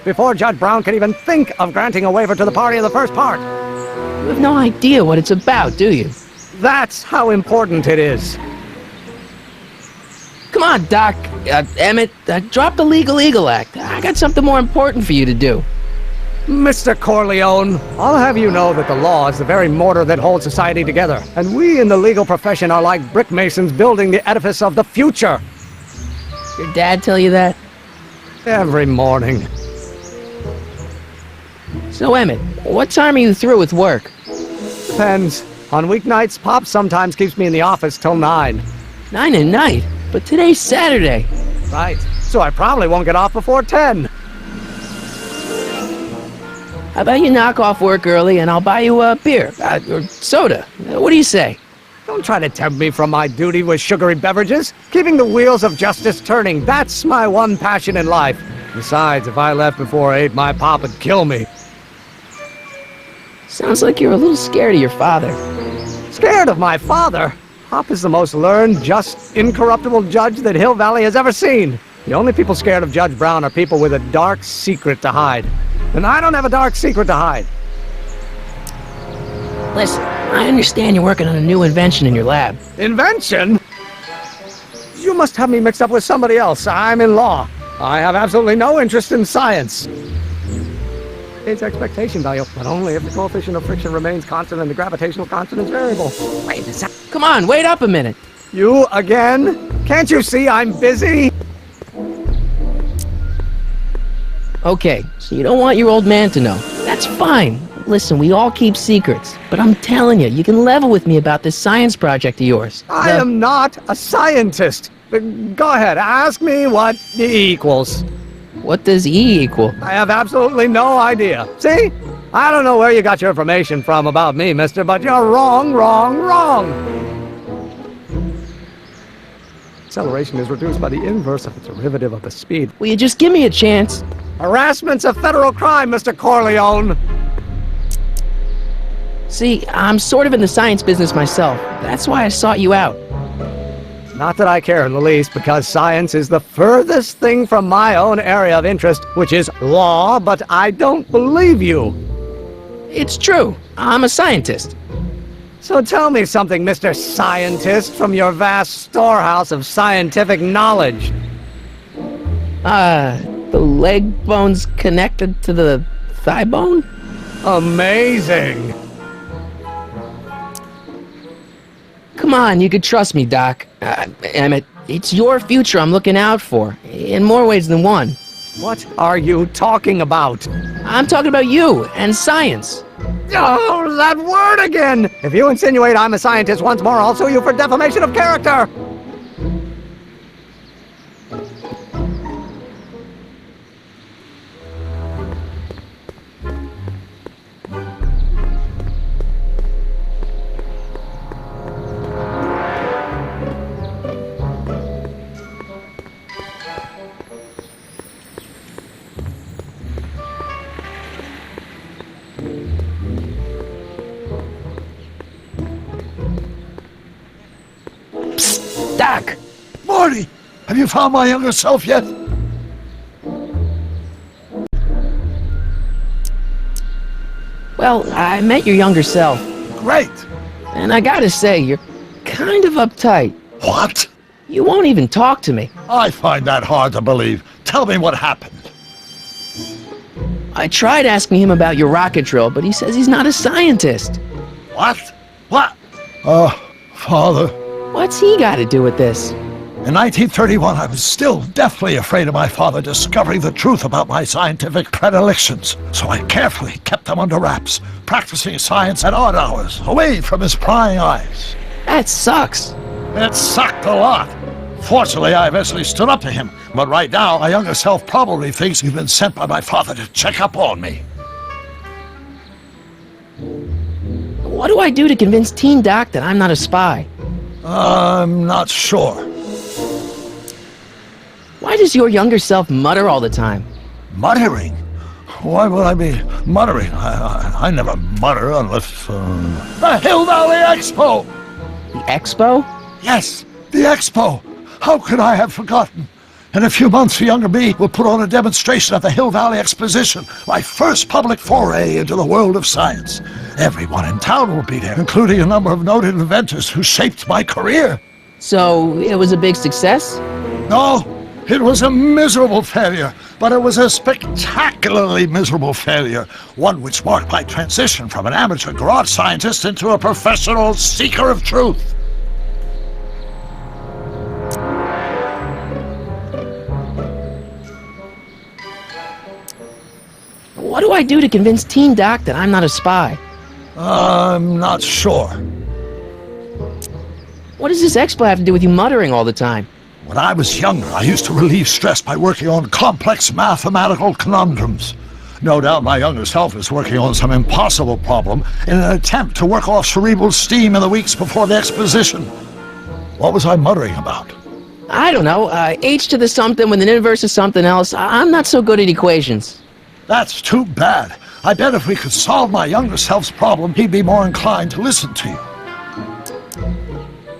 before Judge Brown can even think of granting a waiver to the party in the first part. You have no idea what it's about, do you? That's how important it is. Come on, Doc. Emmett, drop the Legal Eagle Act. I got something more important for you to do. Mr. Corleone, I'll have you know that the law is the very mortar that holds society together, and we in the legal profession are like brick masons building the edifice of the future. Your dad tell you that? Every morning. So, Emmett, what time are you through with work? Depends. On weeknights, Pop sometimes keeps me in the office till 9. 9 at night? But today's Saturday. Right. So I probably won't get off before 10. How about you knock off work early and I'll buy you a beer, or soda. What do you say? Don't try to tempt me from my duty with sugary beverages. Keeping the wheels of justice turning, that's my one passion in life. Besides, if I left before 8, my Pop would kill me. Sounds like you're a little scared of your father. Scared of my father? Pop is the most learned, just, incorruptible judge that Hill Valley has ever seen. The only people scared of Judge Brown are people with a dark secret to hide. And I don't have a dark secret to hide. Listen, I understand you're working on a new invention in your lab. Invention? You must have me mixed up with somebody else. I'm in law. I have absolutely no interest in science. It's expectation value, but only if the coefficient of friction remains constant and the gravitational constant is variable. Wait, come on, wait up a minute. You again? Can't you see I'm busy? Okay, so you don't want your old man to know. That's fine. Listen, we all keep secrets. But I'm telling you, you can level with me about this science project of yours. I am not a scientist. Go ahead, ask me what E equals. What does E equal? I have absolutely no idea. See? I don't know where you got your information from about me, mister, but you're wrong. Acceleration is reduced by the inverse of the derivative of the speed. Will you just give me a chance? Harassment's a federal crime, Mr. Corleone. See, I'm sort of in the science business myself. That's why I sought you out. Not that I care in the least, because science is the furthest thing from my own area of interest, which is law, but I don't believe you. It's true. I'm a scientist. So tell me something, Mr. Scientist, from your vast storehouse of scientific knowledge. The leg bone's connected to the thigh bone? Amazing. Come on, you could trust me, Doc. Emmett, it's your future I'm looking out for, in more ways than one. What are you talking about? I'm talking about you and science. Oh, that word again! If you insinuate I'm a scientist once more, I'll sue you for defamation of character! Doc! Morty! Have you found my younger self yet? Well, I met your younger self. Great! And I gotta say, you're kind of uptight. What? You won't even talk to me. I find that hard to believe. Tell me what happened. I tried asking him about your rocket drill, but he says he's not a scientist. What? What? Father. What's he got to do with this? In 1931, I was still deathly afraid of my father discovering the truth about my scientific predilections, so I carefully kept them under wraps, practicing science at odd hours, away from his prying eyes. That sucks. It sucked a lot. Fortunately, I eventually stood up to him, but right now, my younger self probably thinks he's been sent by my father to check up on me. What do I do to convince Teen Doc that I'm not a spy? I'm not sure. Why does your younger self mutter all the time? Muttering? Why would I be muttering? I never mutter unless... The Hill Valley Expo! The Expo? Yes, the Expo! How could I have forgotten? In a few months, the younger me will put on a demonstration at the Hill Valley Exposition, my first public foray into the world of science. Everyone in town will be there, including a number of noted inventors who shaped my career. So, it was a big success? No, it was a miserable failure, but it was a spectacularly miserable failure, one which marked my transition from an amateur garage scientist into a professional seeker of truth. What do I do to convince Teen Doc that I'm not a spy? I'm not sure. What does this expo have to do with you muttering all the time? When I was younger, I used to relieve stress by working on complex mathematical conundrums. No doubt my younger self is working on some impossible problem in an attempt to work off cerebral steam in the weeks before the exposition. What was I muttering about? I don't know. H to the something with an inverse of something else. I'm not so good at equations. That's too bad. I bet if we could solve my younger self's problem, he'd be more inclined to listen to you.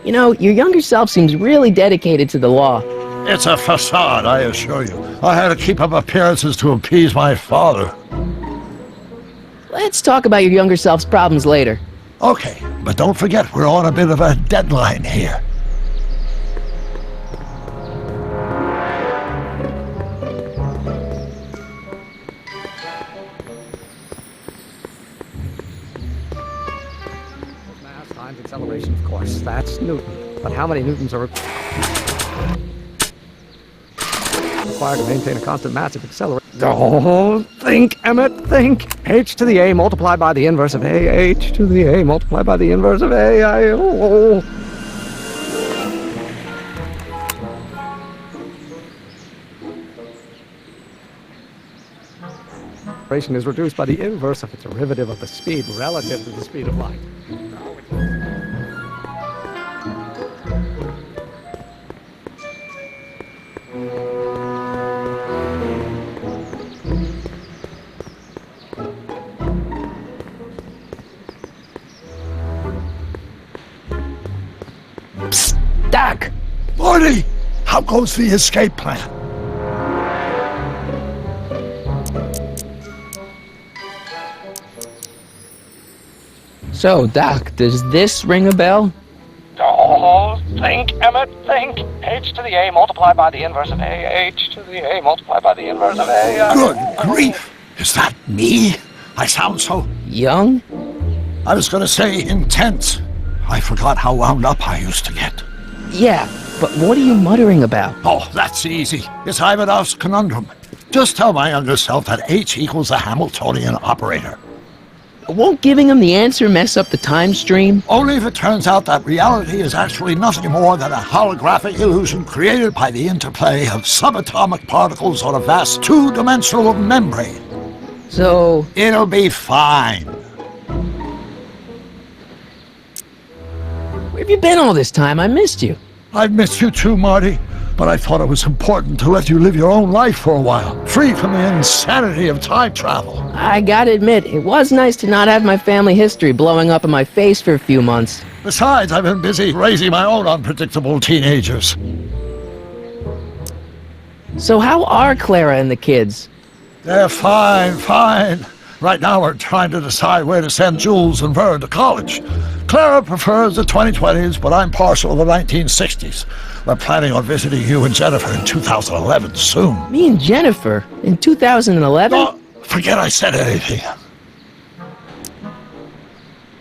You know, your younger self seems really dedicated to the law. It's a facade, I assure you. I had to keep up appearances to appease my father. Let's talk about your younger self's problems later. Okay, but don't forget we're on a bit of a deadline here. times acceleration, of course. That's Newton. But how many Newtons are required to maintain a constant massive acceleration? Don't think, Emmett, think. H to the A multiplied by the inverse of A. H to the A multiplied by the inverse of A. Acceleration is reduced by the inverse of its derivative of the speed relative to the speed of light. Psst, Doc! Morty! How goes the escape plan? So, Doc, does this ring a bell? Oh, think, Emmett, think. H to the A multiplied by the inverse of A. H to the A multiplied by the inverse of A. Good grief! Is that me? I sound so... Young? I was gonna say intense. I forgot how wound up I used to get. Yeah, but what are you muttering about? Oh, that's easy. It's Ivanov's conundrum. Just tell my younger self that H equals the Hamiltonian operator. Won't giving him the answer mess up the time stream? Only if it turns out that reality is actually nothing more than a holographic illusion created by the interplay of subatomic particles on a vast two-dimensional membrane. So... It'll be fine. Where have you been all this time? I missed you. I've missed you too, Marty. But I thought it was important to let you live your own life for a while, free from the insanity of time travel. I gotta admit, it was nice to not have my family history blowing up in my face for a few months. Besides, I've been busy raising my own unpredictable teenagers. So how are Clara and the kids? They're fine. Right now we're trying to decide where to send Jules and Vern to college. Clara prefers the 2020s, but I'm partial to the 1960s. We're planning on visiting you and Jennifer in 2011 soon. Me and Jennifer? In 2011? Oh, forget I said anything.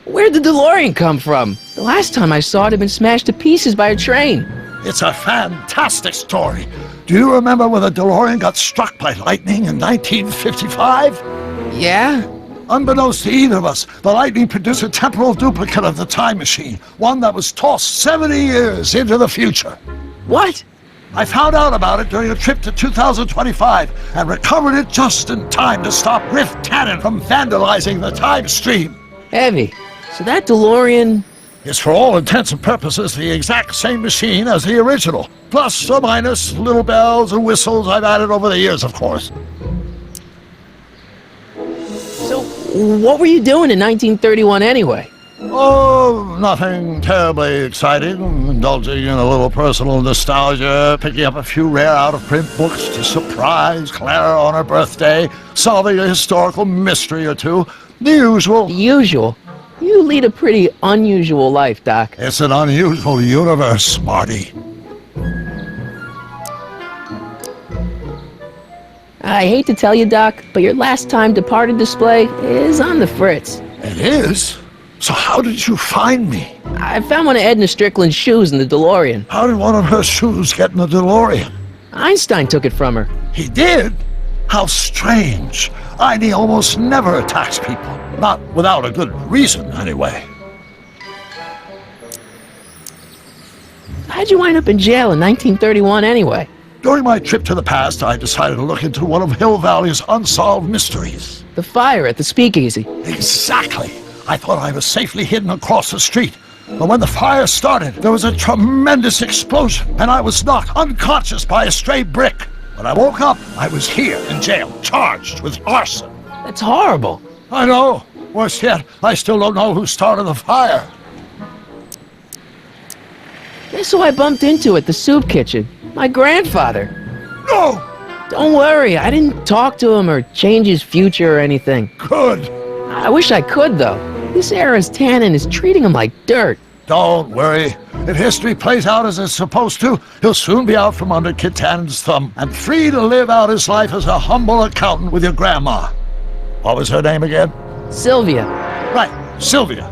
Where'd the DeLorean come from? The last time I saw it had been smashed to pieces by a train. It's a fantastic story. Do you remember when the DeLorean got struck by lightning in 1955? Yeah? Unbeknownst to either of us, the lightning produced a temporal duplicate of the time machine, one that was tossed 70 years into the future. What? I found out about it during a trip to 2025 and recovered it just in time to stop Riff Tannen from vandalizing the time stream. Heavy. So that DeLorean... is for all intents and purposes the exact same machine as the original. Plus or minus little bells and whistles I've added over the years, of course. So, what were you doing in 1931 anyway? Oh, nothing terribly exciting. Indulging in a little personal nostalgia, picking up a few rare out-of-print books to surprise Clara on her birthday, solving a historical mystery or two. The usual. The usual? You lead a pretty unusual life, Doc. It's an unusual universe, Marty. I hate to tell you, Doc, but your last time departed display is on the fritz. It is? So how did you find me? I found one of Edna Strickland's shoes in the DeLorean. How did one of her shoes get in the DeLorean? Einstein took it from her. He did? How strange. Heidi almost never attacks people. Not without a good reason, anyway. How'd you wind up in jail in 1931 anyway? During my trip to the past, I decided to look into one of Hill Valley's unsolved mysteries. The fire at the speakeasy. Exactly. I thought I was safely hidden across the street. But when the fire started, there was a tremendous explosion, and I was knocked unconscious by a stray brick. When I woke up, I was here in jail, charged with arson. That's horrible. I know. Worse yet, I still don't know who started the fire. Guess who I bumped into at the soup kitchen? My grandfather. No! Don't worry, I didn't talk to him or change his future or anything. Good. I wish I could, though. This era's Tannen is treating him like dirt. Don't worry. If history plays out as it's supposed to, he'll soon be out from under Kit Tannen's thumb and free to live out his life as a humble accountant with your grandma. What was her name again? Sylvia. Right, Sylvia.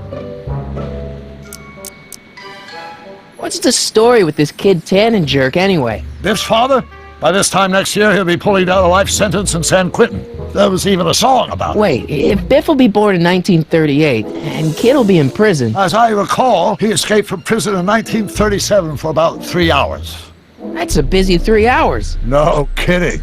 What's the story with this Kid Tannen jerk anyway? Biff's father? By this time next year, he'll be pulling down a life sentence in San Quentin. There was even a song about it. Wait, if Biff will be born in 1938, and Kid will be in prison... As I recall, he escaped from prison in 1937 for about 3 hours. That's a busy 3 hours. No kidding.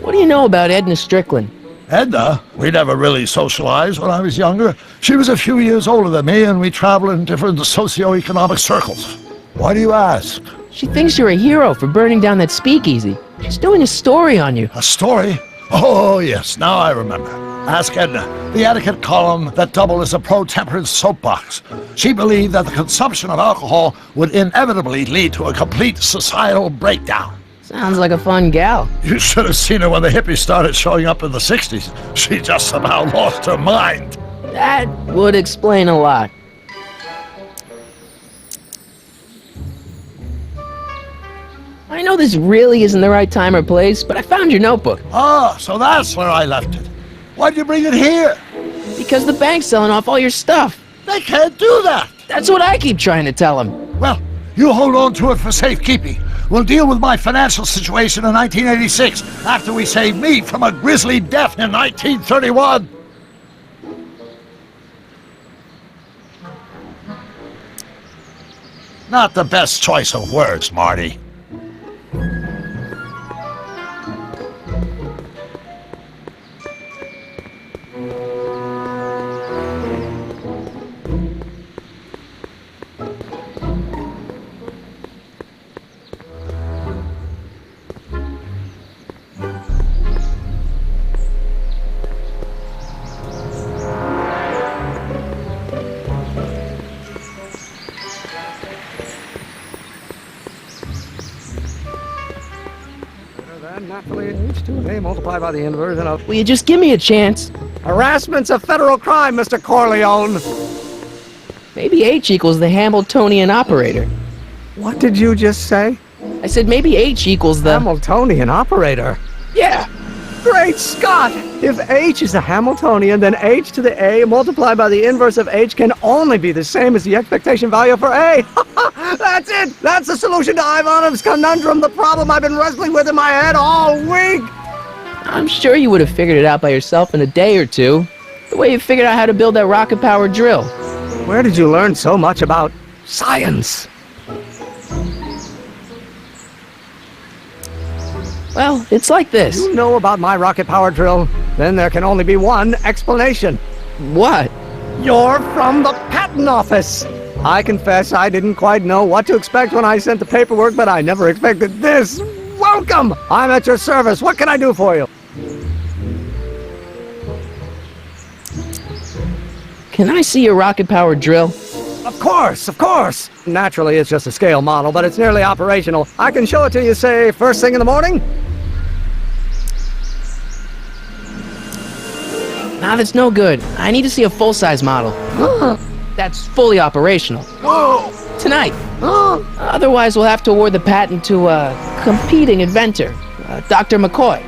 What do you know about Edna Strickland? Edna? We never really socialized when I was younger. She was a few years older than me, and we traveled in different socioeconomic circles. Why do you ask? She thinks you're a hero for burning down that speakeasy. She's doing a story on you. A story? Oh, yes, now I remember. Ask Edna, the etiquette column that doubled as a pro-temperance soapbox. She believed that the consumption of alcohol would inevitably lead to a complete societal breakdown. Sounds like a fun gal. You should have seen her when the hippies started showing up in the 60s. She just somehow lost her mind. That would explain a lot. I know this really isn't the right time or place, but I found your notebook. Ah, so that's where I left it. Why'd you bring it here? Because the bank's selling off all your stuff. They can't do that. That's what I keep trying to tell them. Well, you hold on to it for safekeeping. We'll deal with my financial situation in 1986 after we save me from a grisly death in 1931. Not the best choice of words, Marty. Naturally, H2A multiplied by the inversion of... Will you just give me a chance? Harassment's a federal crime, Mr. Corleone. Maybe H equals the Hamiltonian operator. What did you just say? I said maybe H equals the... Hamiltonian operator? Yeah! Great Scott! If H is a Hamiltonian, then H to the A multiplied by the inverse of H can only be the same as the expectation value for A. That's it! That's the solution to Ivanov's conundrum, the problem I've been wrestling with in my head all week! I'm sure you would have figured it out by yourself in a day or two. The way you figured out how to build that rocket-powered drill. Where did you learn so much about science? Well, it's like this. You know about my rocket power drill? Then there can only be one explanation. What? You're from the patent office! I confess I didn't quite know what to expect when I sent the paperwork, but I never expected this! Welcome! I'm at your service. What can I do for you? Can I see your rocket-powered drill? Of course, of course! Naturally, it's just a scale model, but it's nearly operational. I can show it to you, say, first thing in the morning? Nah, that's no good. I need to see a full-size model. That's fully operational. Tonight. Otherwise, we'll have to award the patent to a competing inventor, Dr. McCoy.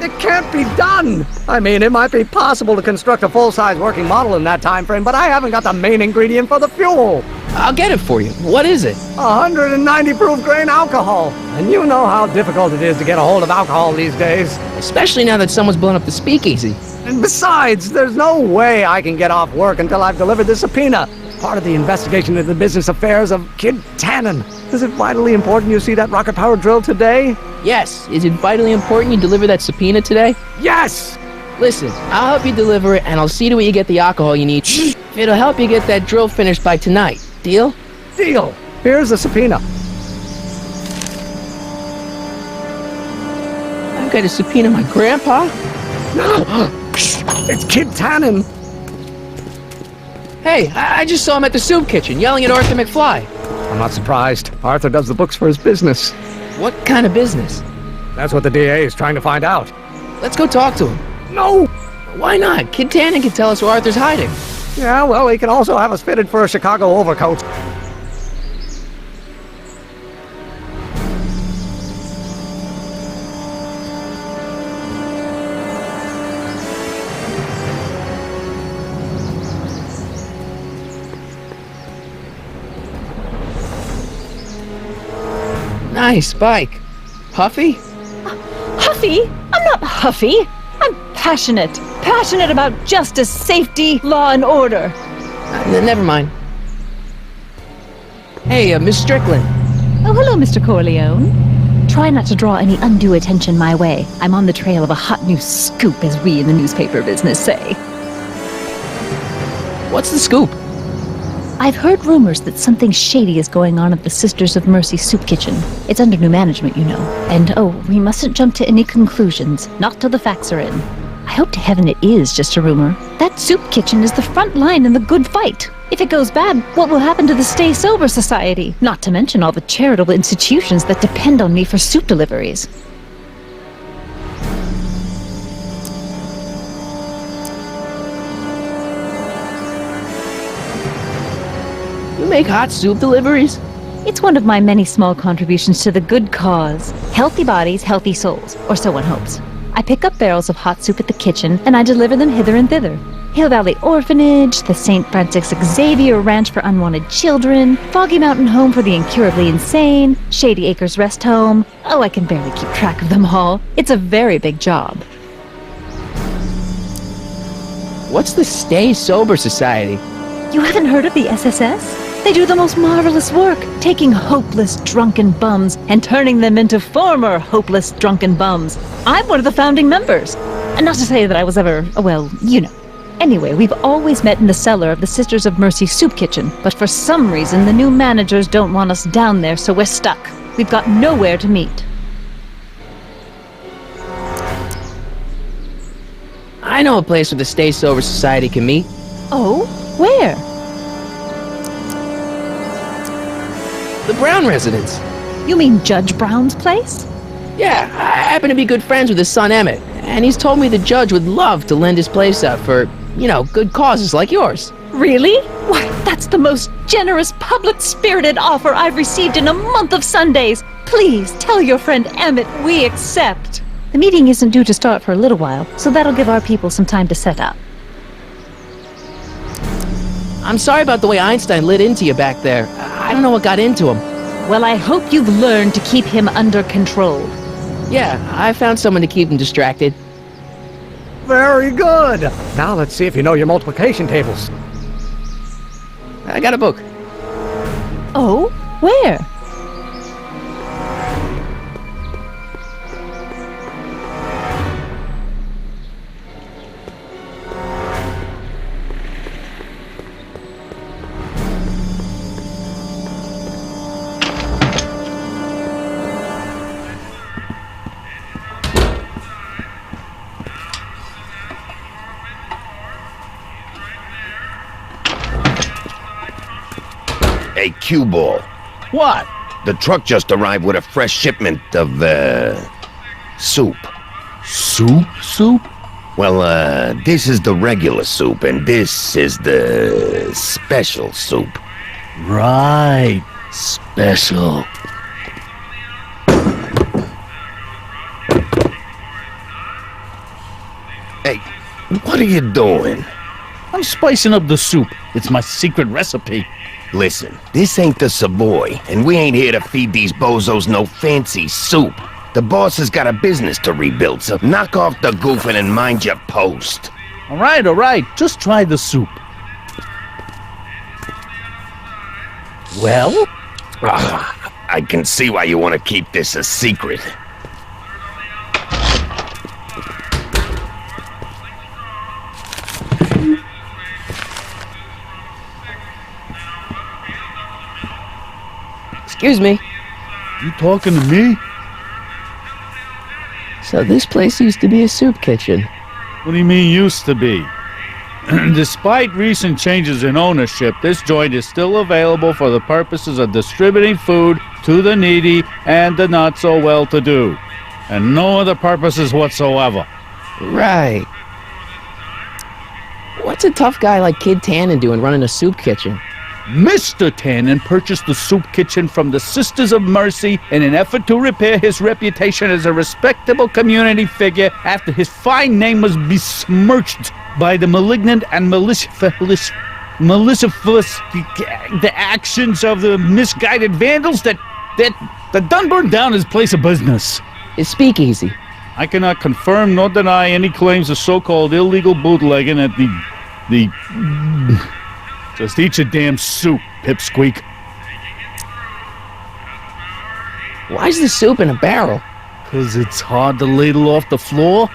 It can't be done! I mean, it might be possible to construct a full-size working model in that time frame, but I haven't got the main ingredient for the fuel! I'll get it for you. What is it? 190 proof grain alcohol! And you know how difficult it is to get a hold of alcohol these days. Especially now that someone's blown up the speakeasy. And besides, there's no way I can get off work until I've delivered this subpoena. It's part of the investigation into the business affairs of Kid Tannen. Is it vitally important you see that rocket-powered drill today? Yes. Is it vitally important you deliver that subpoena today? Yes! Listen, I'll help you deliver it, and I'll see to it you get the alcohol you need. It'll help you get that drill finished by tonight. Deal? Deal! Here's the subpoena. I've got to subpoena my grandpa? It's Kid Tannen! Hey, I just saw him at the soup kitchen, yelling at Arthur McFly. I'm not surprised. Arthur does the books for his business. What kind of business? That's what the DA is trying to find out. Let's go talk to him. No! Why not? Kid Tannen can tell us where Arthur's hiding. Yeah, well, he can also have us fitted for a Chicago overcoat. Nice bike. Huffy? Huffy? I'm not huffy. I'm passionate. Passionate about justice, safety, law, and order. Never mind. Hey, Miss Strickland. Oh, hello, Mr. Corleone. Try not to draw any undue attention my way. I'm on the trail of a hot new scoop, as we in the newspaper business say. What's the scoop? I've heard rumors that something shady is going on at the Sisters of Mercy Soup Kitchen. It's under new management, you know. And we mustn't jump to any conclusions, not till the facts are in. I hope to heaven it is just a rumor. That soup kitchen is the front line in the good fight. If it goes bad, what will happen to the Stay Sober Society? Not to mention all the charitable institutions that depend on me for soup deliveries. You make hot soup deliveries? It's one of my many small contributions to the good cause. Healthy bodies, healthy souls, or so one hopes. I pick up barrels of hot soup at the kitchen, and I deliver them hither and thither. Hill Valley Orphanage, the St. Francis Xavier Ranch for Unwanted Children, Foggy Mountain Home for the Incurably Insane, Shady Acres Rest Home. Oh, I can barely keep track of them all. It's a very big job. What's the Stay Sober Society? You haven't heard of the SSS? They do the most marvelous work, taking hopeless drunken bums and turning them into former hopeless drunken bums. I'm one of the founding members. And not to say that I was ever, well, you know. Anyway, we've always met in the cellar of the Sisters of Mercy Soup Kitchen, but for some reason the new managers don't want us down there, so we're stuck. We've got nowhere to meet. I know a place where the Stay Sober Society can meet. Oh? Where? The Brown residence. You mean Judge Brown's place? Yeah, I happen to be good friends with his son Emmett, and he's told me the judge would love to lend his place out for, good causes like yours. Really? Why, that's the most generous, public-spirited offer I've received in a month of Sundays. Please tell your friend Emmett we accept. The meeting isn't due to start for a little while, so that'll give our people some time to set up. I'm sorry about the way Einstein lit into you back there. I don't know what got into him. Well, I hope you've learned to keep him under control. Yeah, I found someone to keep him distracted. Very good. Now let's see if you know your multiplication tables. I got a book. Oh? Where? Hey, Q-Ball. What? The truck just arrived with a fresh shipment of, soup. Soup? Well, this is the regular soup, and this is the special soup. Right. Special. Hey, what are you doing? I'm spicing up the soup. It's my secret recipe. Listen, this ain't the Savoy, and we ain't here to feed these bozos no fancy soup. The boss has got a business to rebuild, so knock off the goofing and mind your post. All right. Just try the soup. Well? I can see why you want to keep this a secret. Excuse me. You talking to me? So this place used to be a soup kitchen. What do you mean used to be? Despite recent changes in ownership, this joint is still available for the purposes of distributing food to the needy and the not-so-well-to-do, and no other purposes whatsoever. Right. What's a tough guy like Kid Tannen doing running a soup kitchen? Mr. Tannen purchased the soup kitchen from the Sisters of Mercy in an effort to repair his reputation as a respectable community figure after his fine name was besmirched by the malignant and malicious the actions of the misguided vandals that They done burned down his place of business. His speakeasy. I cannot confirm nor deny any claims of so-called illegal bootlegging at the... Just eat your damn soup, pipsqueak. Why's the soup in a barrel? 'Cause it's hard to ladle off the floor.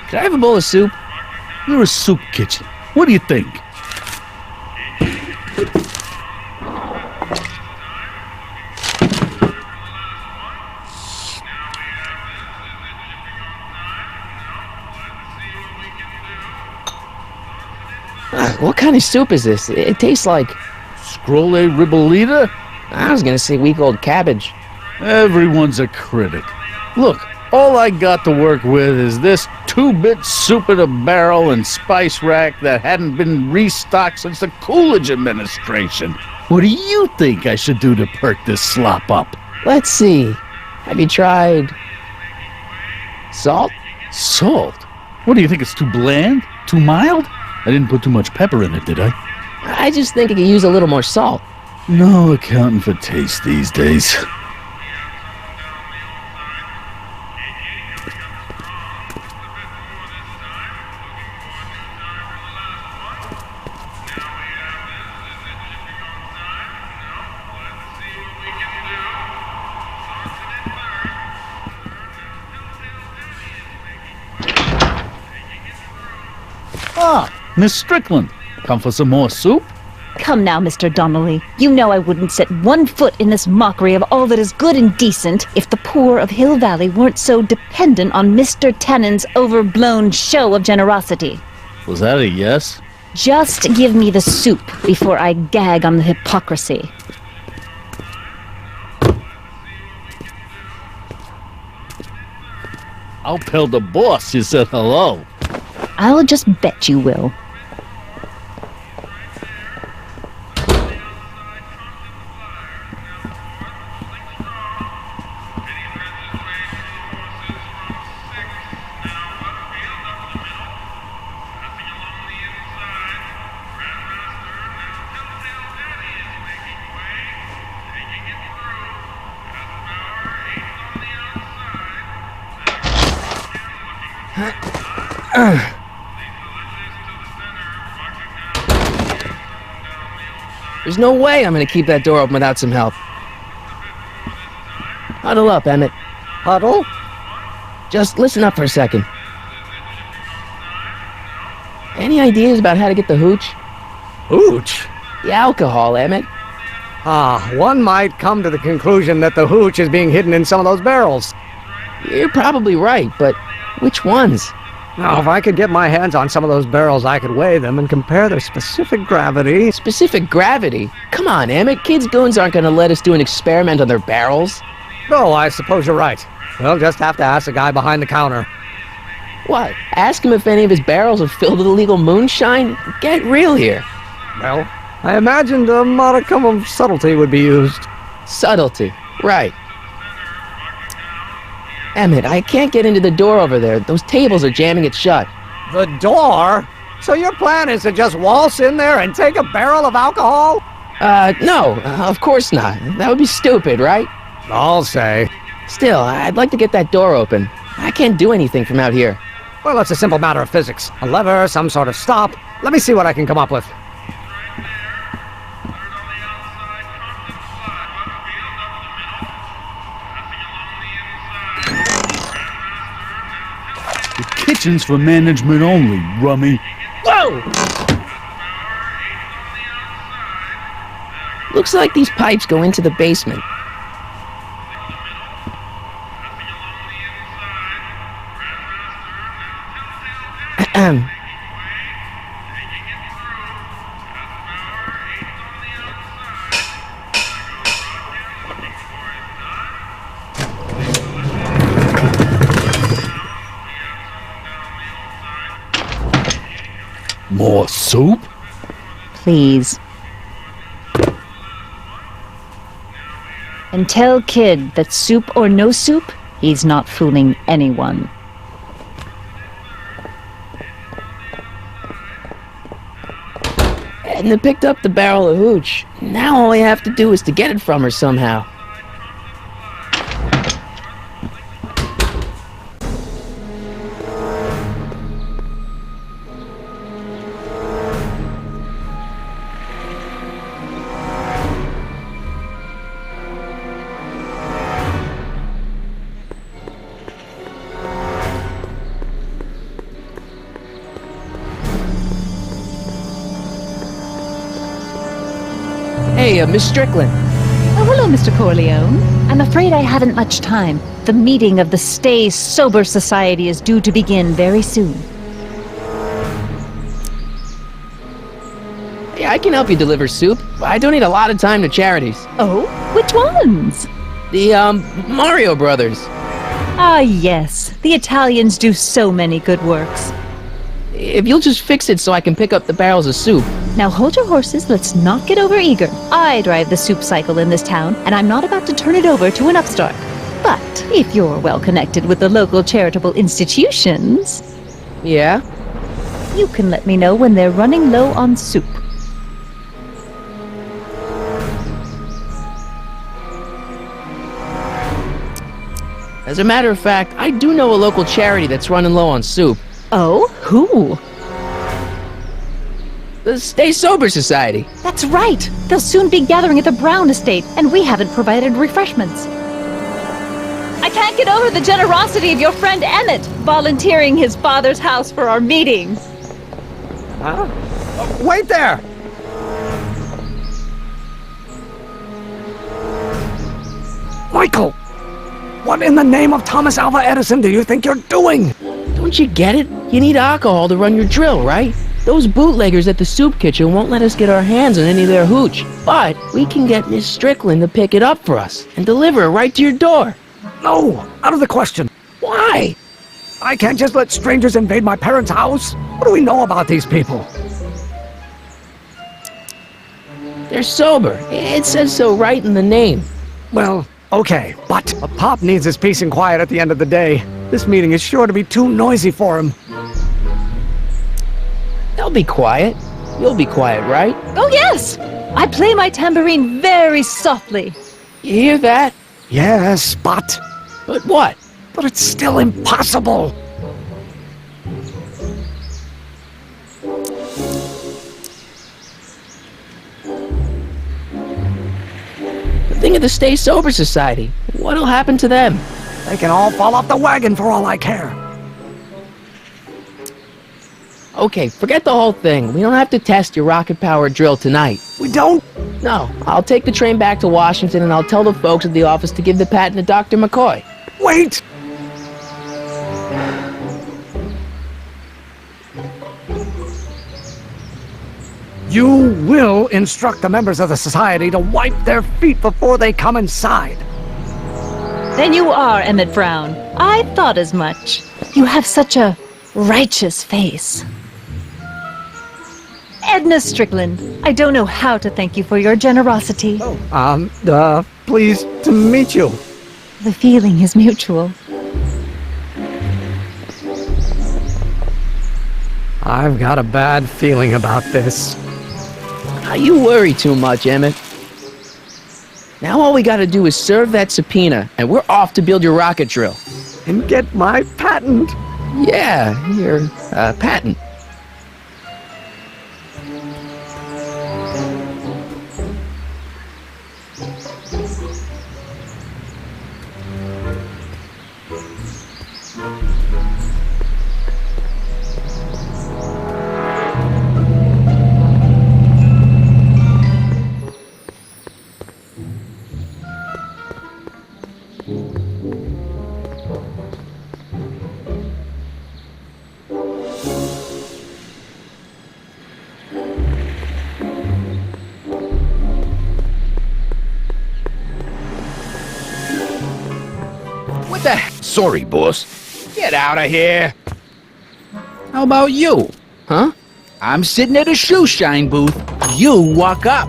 Could I have a bowl of soup? You're a soup kitchen. What do you think? What kind of soup is this? It tastes like... Scrolle ribollita? I was gonna say week-old cabbage. Everyone's a critic. Look, all I got to work with is this 2-bit soup in a barrel and spice rack that hadn't been restocked since the Coolidge administration. What do you think I should do to perk this slop up? Let's see. Have you tried... salt? Salt? What do you think, it's too bland? Too mild? I didn't put too much pepper in it, did I? I just think it could use a little more salt. No accounting for taste these days. Ah, Miss Strickland, come for some more soup? Come now, Mr. Donnelly. You know I wouldn't set one foot in this mockery of all that is good and decent if the poor of Hill Valley weren't so dependent on Mr. Tennant's overblown show of generosity. Was that a yes? Just give me the soup before I gag on the hypocrisy. I'll tell the boss you said hello. I'll just bet you will. There's no way I'm gonna keep that door open without some help. Huddle up, Emmett. Huddle? Just listen up for a second. Any ideas about how to get the hooch? Hooch? The alcohol, Emmett. One might come to the conclusion that the hooch is being hidden in some of those barrels. You're probably right, but which ones? Now, if I could get my hands on some of those barrels, I could weigh them and compare their specific gravity. Specific gravity? Come on, Emmett. Kids' goons aren't gonna let us do an experiment on their barrels. Oh, I suppose you're right. We'll just have to ask the guy behind the counter. What? Ask him if any of his barrels are filled with illegal moonshine? Get real here. Well, I imagined a modicum of subtlety would be used. Subtlety. Right. Emmett, I can't get into the door over there. Those tables are jamming it shut. The door? So your plan is to just waltz in there and take a barrel of alcohol? No, of course not. That would be stupid, right? I'll say. Still, I'd like to get that door open. I can't do anything from out here. Well, it's a simple matter of physics. A lever, some sort of stop. Let me see what I can come up with. The kitchen's for management only, rummy. Whoa! Looks like these pipes go into the basement. Ahem. More soup? Please. And tell Kid that soup or no soup, he's not fooling anyone. Edna picked up the barrel of hooch. Now all I have to do is to get it from her somehow. Hey, Miss Strickland. Oh, hello, Mr. Corleone. I'm afraid I haven't much time. The meeting of the Stay Sober Society is due to begin very soon. Hey, I can help you deliver soup. I donate a lot of time to charities. Oh? Which ones? The, Mario Brothers. Ah, yes. The Italians do so many good works. If you'll just fix it so I can pick up the barrels of soup. Now hold your horses, let's not get overeager. I drive the soup cycle in this town, and I'm not about to turn it over to an upstart. But if you're well connected with the local charitable institutions... Yeah? You can let me know when they're running low on soup. As a matter of fact, I do know a local charity that's running low on soup. Oh? Who? The Stay Sober Society. That's right! They'll soon be gathering at the Brown estate, and we haven't provided refreshments. I can't get over the generosity of your friend Emmett, volunteering his father's house for our meeting. Huh? Wait there! Michael! What in the name of Thomas Alva Edison do you think you're doing? Don't you get it? You need alcohol to run your drill, right? Those bootleggers at the soup kitchen won't let us get our hands on any of their hooch. But we can get Miss Strickland to pick it up for us and deliver it right to your door. No, out of the question. Why? I can't just let strangers invade my parents' house. What do we know about these people? They're sober. It says so right in the name. Well, okay, but a Pop needs his peace and quiet at the end of the day. This meeting is sure to be too noisy for him. They'll be quiet. You'll be quiet, right? Oh, yes! I play my tambourine very softly. You hear that? Yes, but... But what? But it's still impossible. Think of the Stay Sober Society. What'll happen to them? They can all fall off the wagon for all I care. Okay, forget the whole thing. We don't have to test your rocket-powered drill tonight. We don't? No, I'll take the train back to Washington and I'll tell the folks at the office to give the patent to Dr. McCoy. Wait! You will instruct the members of the society to wipe their feet before they come inside. Then you are Emmett Brown. I thought as much. You have such a righteous face. Edna Strickland, I don't know how to thank you for your generosity. Pleased to meet you. The feeling is mutual. I've got a bad feeling about this. You worry too much, Emmett. Now all we gotta do is serve that subpoena, and we're off to build your rocket drill. And get my patent. Yeah, your, patent. What the heck? Sorry, boss. Get out of here. How about you? Huh? I'm sitting at a shoe shine booth. You walk up.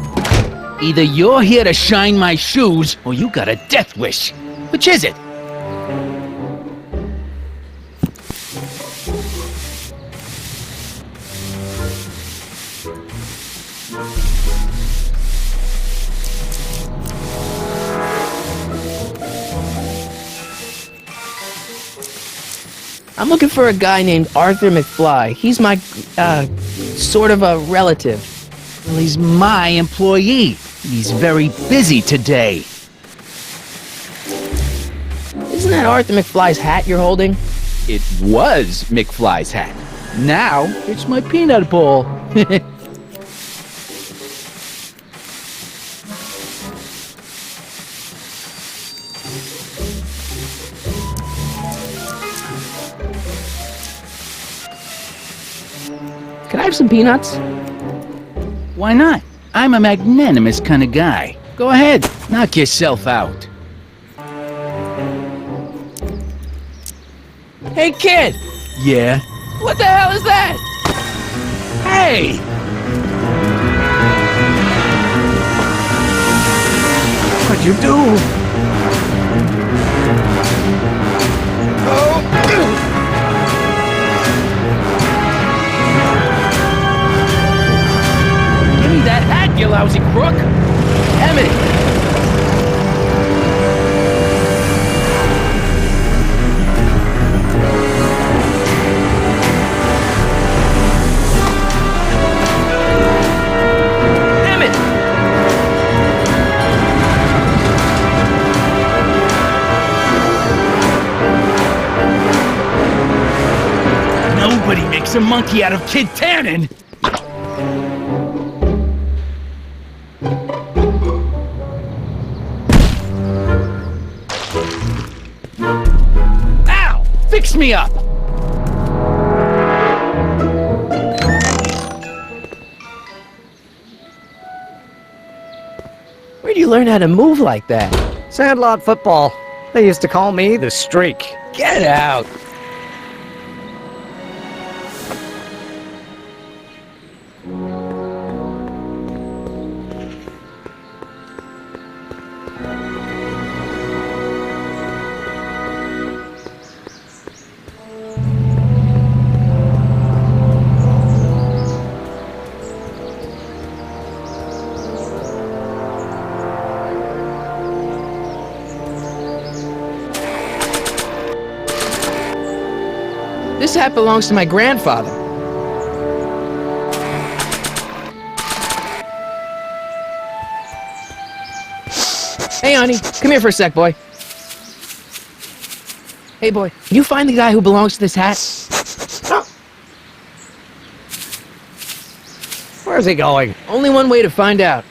Either you're here to shine my shoes, or you got a death wish. Which is it? I'm looking for a guy named Arthur McFly. He's my, sort of a relative. Well, he's my employee. He's very busy today. Isn't that Arthur McFly's hat you're holding? It was McFly's hat. Now, it's my peanut bowl. Can I have some peanuts? Why not? I'm a magnanimous kind of guy. Go ahead, knock yourself out. Hey, kid! Yeah? What the hell is that? Hey! What'd you do? Give me that hat, you lousy crook! Emmett! Nobody makes a monkey out of Kid Tannen! Ow! Fix me up! Where'd you learn how to move like that? Sandlot football. They used to call me the Streak. Get out! This hat belongs to my grandfather. Hey, honey, come here for a sec, boy. Hey, boy, can you find the guy who belongs to this hat? Where's he going? Only one way to find out.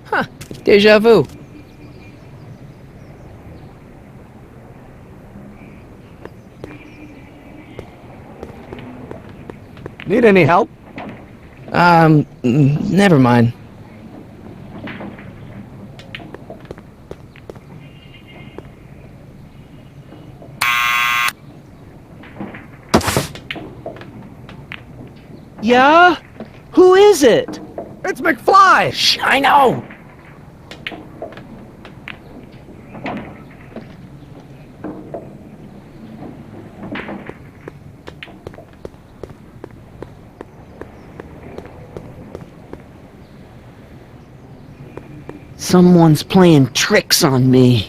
Huh, deja vu. Need any help? Never mind. Yeah? Who is it? It's McFly! Shh, I know! Someone's playing tricks on me.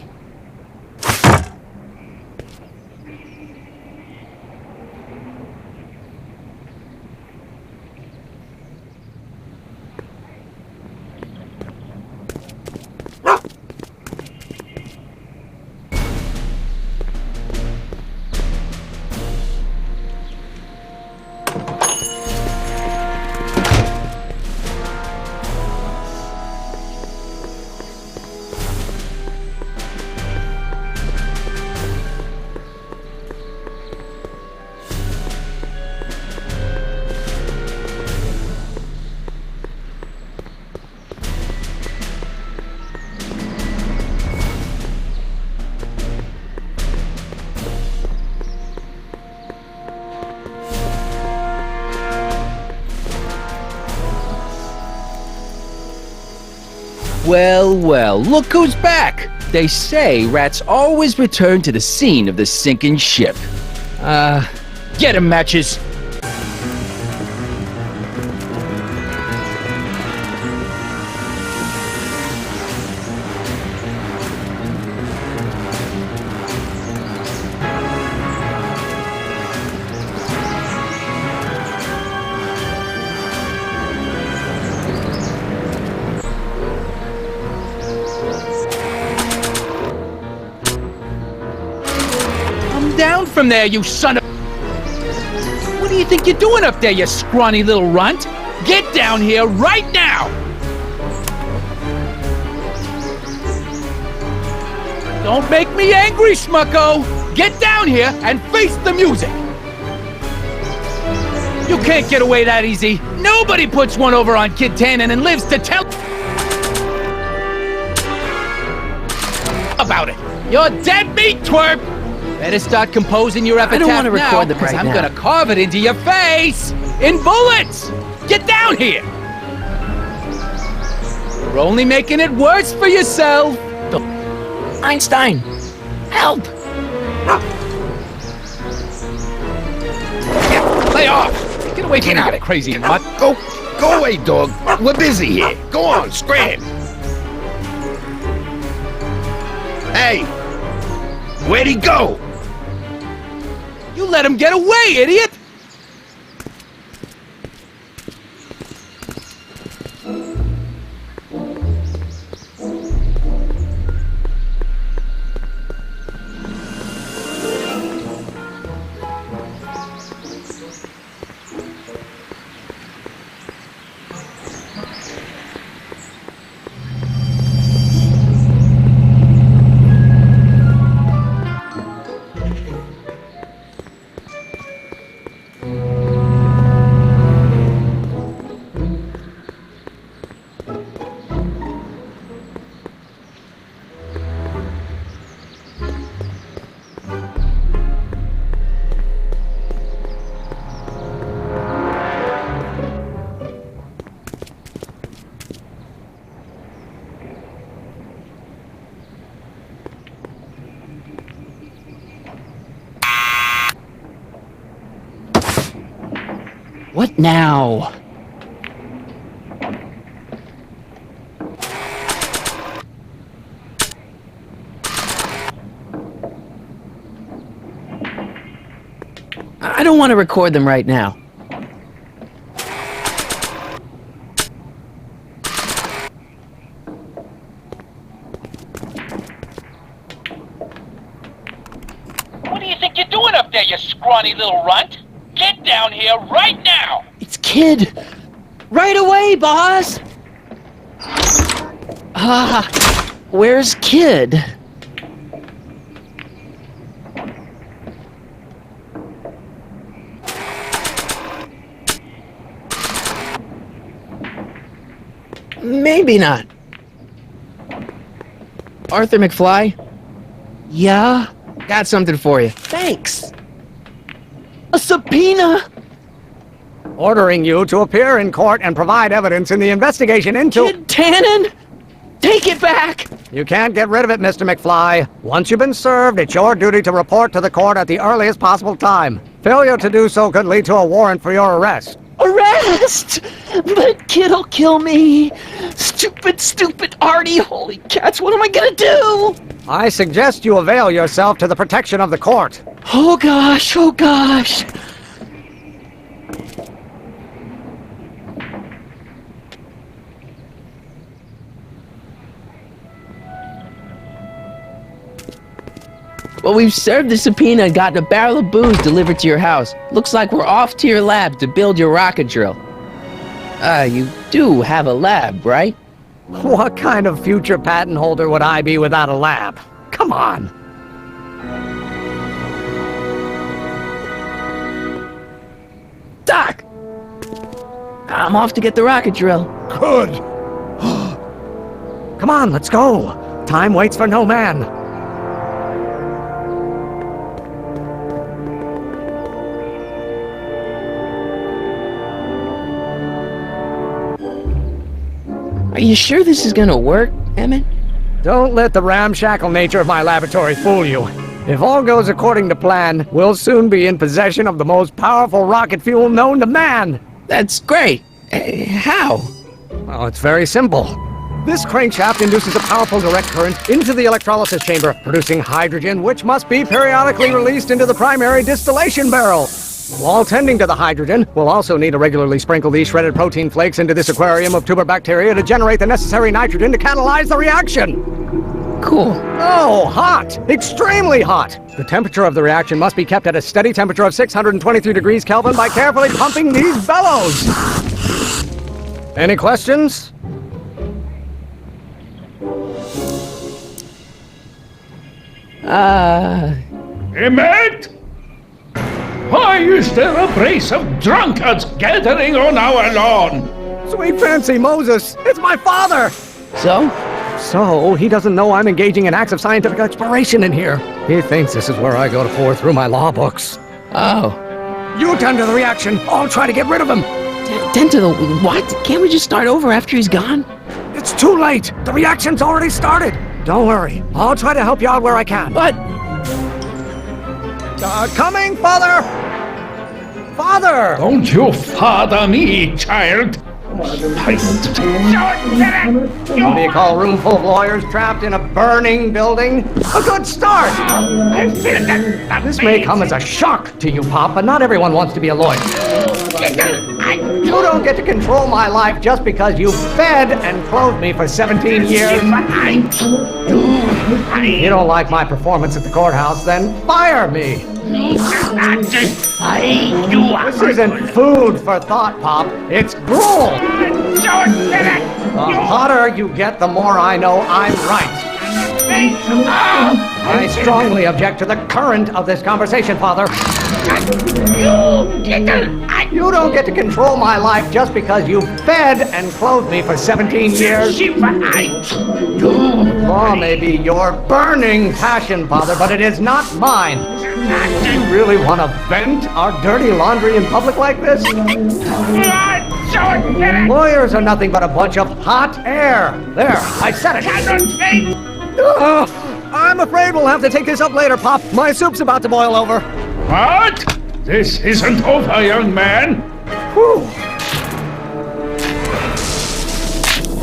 Well, well, look who's back! They say rats always return to the scene of the sinking ship. Get 'em, Matches! Down from there, you son of... What do you think you're doing up there, you scrawny little runt? Get down here right now! Don't make me angry, Smucko! Get down here and face the music! You can't get away that easy. Nobody puts one over on Kid Tannen and lives to tell... about it. You're dead meat, twerp! Better start composing your epitaph I don't want to record them because right I'm now. gonna carve it into your face! In bullets! Get down here! You're only making it worse for yourself! Einstein! Help! Lay off! Get away from me, you crazy mutt! Go away, dog. We're busy here. Go on, scram. Hey! Where'd he go? You let him get away, idiot! What now? I don't want to record them right now. What do you think you're doing up there, you scrawny little runt? Get down here right now! It's Kid! Right away, boss! Where's Kid? Maybe not. Arthur McFly? Yeah? Got something for you. Thanks. A subpoena? Ordering you to appear in court and provide evidence in the investigation into... Kid Tannen? Take it back! You can't get rid of it, Mr. McFly. Once you've been served, it's your duty to report to the court at the earliest possible time. Failure to do so could lead to a warrant for your arrest. Arrest! But Kid'll kill me! Stupid, stupid Artie! Holy cats, what am I gonna do? I suggest you avail yourself to the protection of the court. Oh gosh, oh gosh! Well, we've served the subpoena and gotten a barrel of booze delivered to your house. Looks like we're off to your lab to build your rocket drill. You do have a lab, right? What kind of future patent holder would I be without a lab? Come on! Doc! I'm off to get the rocket drill. Good. Come on, let's go. Time waits for no man. Are you sure this is gonna work, Emmett? Don't let the ramshackle nature of my laboratory fool you. If all goes according to plan, we'll soon be in possession of the most powerful rocket fuel known to man. That's great. How? Well, it's very simple. This crankshaft induces a powerful direct current into the electrolysis chamber, producing hydrogen, which must be periodically released into the primary distillation barrel. While tending to the hydrogen, we'll also need to regularly sprinkle these shredded protein flakes into this aquarium of tuber bacteria to generate the necessary nitrogen to catalyze the reaction. Cool. Oh, hot! Extremely hot! The temperature of the reaction must be kept at a steady temperature of 623 degrees Kelvin by carefully pumping these bellows. Any questions? Emmett? Why is there a brace of drunkards gathering on our lawn? Sweet fancy Moses, it's my father! So? So, he doesn't know I'm engaging in acts of scientific exploration in here. He thinks this is where I go to pour through my law books. Oh. You tend to the reaction. I'll try to get rid of him. Tend to the what? Can't we just start over after he's gone? It's too late. The reaction's already started. Don't worry. I'll try to help you out where I can. But... coming, Father! Father! Don't you father me, child. What do you call a room full of lawyers trapped in a burning building? A good start! This may come as a shock to you, Pop, but not everyone wants to be a lawyer. You don't get to control my life just because you fed and clothed me for 17 years. You don't like my performance at the courthouse, then fire me. This isn't food for thought, Pop. It's gruel. The hotter you get, the more I know I'm right. I strongly object to the current of this conversation, Father. You don't get to control my life just because you fed and clothed me for 17 years. Law may be your burning passion, Father, but it is not mine. Do you really want to vent our dirty laundry in public like this? Lawyers are nothing but a bunch of hot air. There, I said it. I'm afraid we'll have to take this up later, Pop. My soup's about to boil over. What? This isn't over, young man. Whew.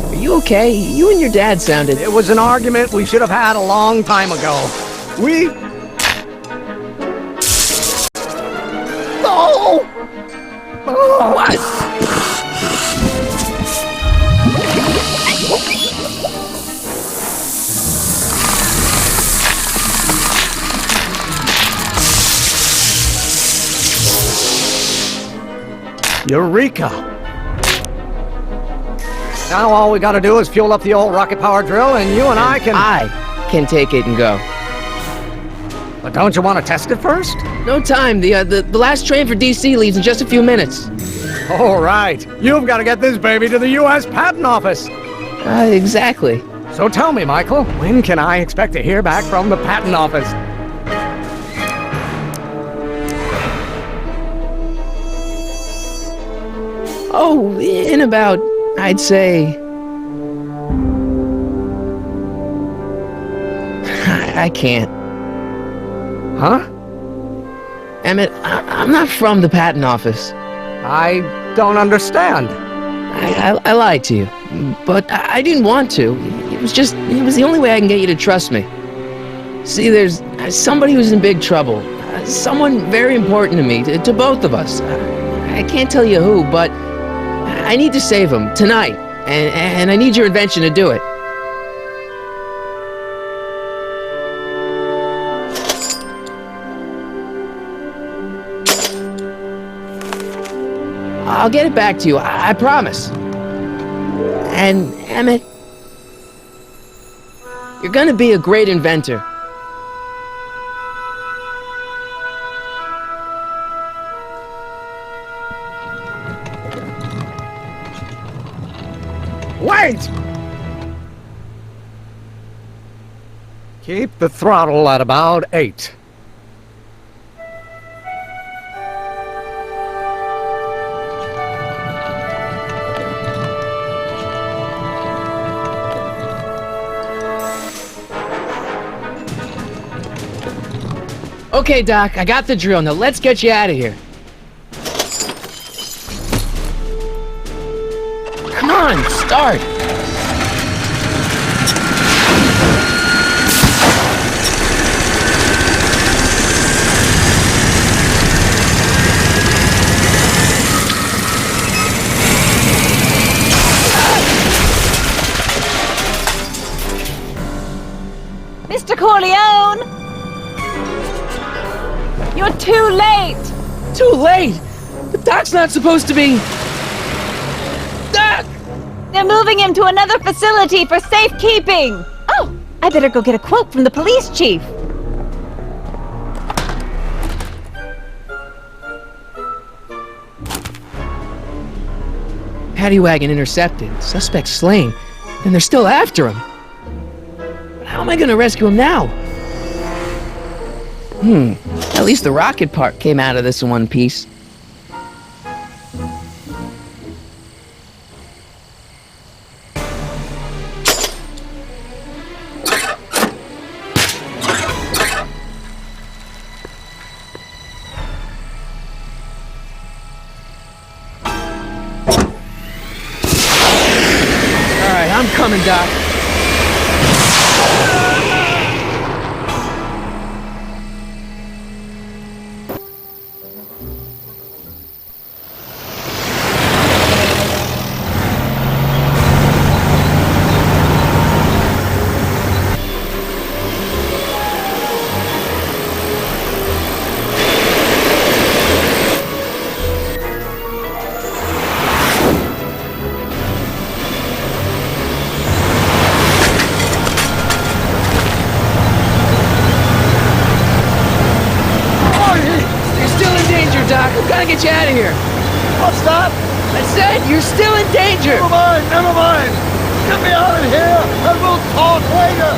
Are you okay? You and your dad sounded... It was an argument we should have had a long time ago. Oh! Oh! What? Eureka! Now all we gotta do is fuel up the old rocket power drill and you and I can take it and go. But don't you want to test it first? No time. The last train for DC leaves in just a few minutes. All right. You've got to get this baby to the U.S. Patent Office. Exactly. So tell me, Michael, when can I expect to hear back from the Patent Office? Oh, in about, I'd say... I can't. Huh? Emmett, I'm not from the patent office. I don't understand. I lied to you, but I didn't want to. It was the only way I can get you to trust me. See, there's somebody who's in big trouble. Someone very important to me, to both of us. I can't tell you who, but I need to save him tonight, and I need your invention to do it. I'll get it back to you, I promise. And, Emmett, you're gonna be a great inventor. Wait! Keep the throttle at about 8. Okay, Doc, I got the drill. Now let's get you out of here. Come on, start. Mr. Corleone! You're too late! Too late? The Doc's not supposed to be... Doc! They're moving him to another facility for safekeeping! Oh, I better go get a quote from the police chief. Paddy wagon intercepted. Suspect slain. And they're still after him. But how am I gonna rescue him now? At least the rocket part came out of this in one piece. Alright, I'm coming, Doc. Doc, I'm gonna get you out of here. What's that? I said you're still in danger. Never mind, never mind. Get me out of here, and we'll talk later.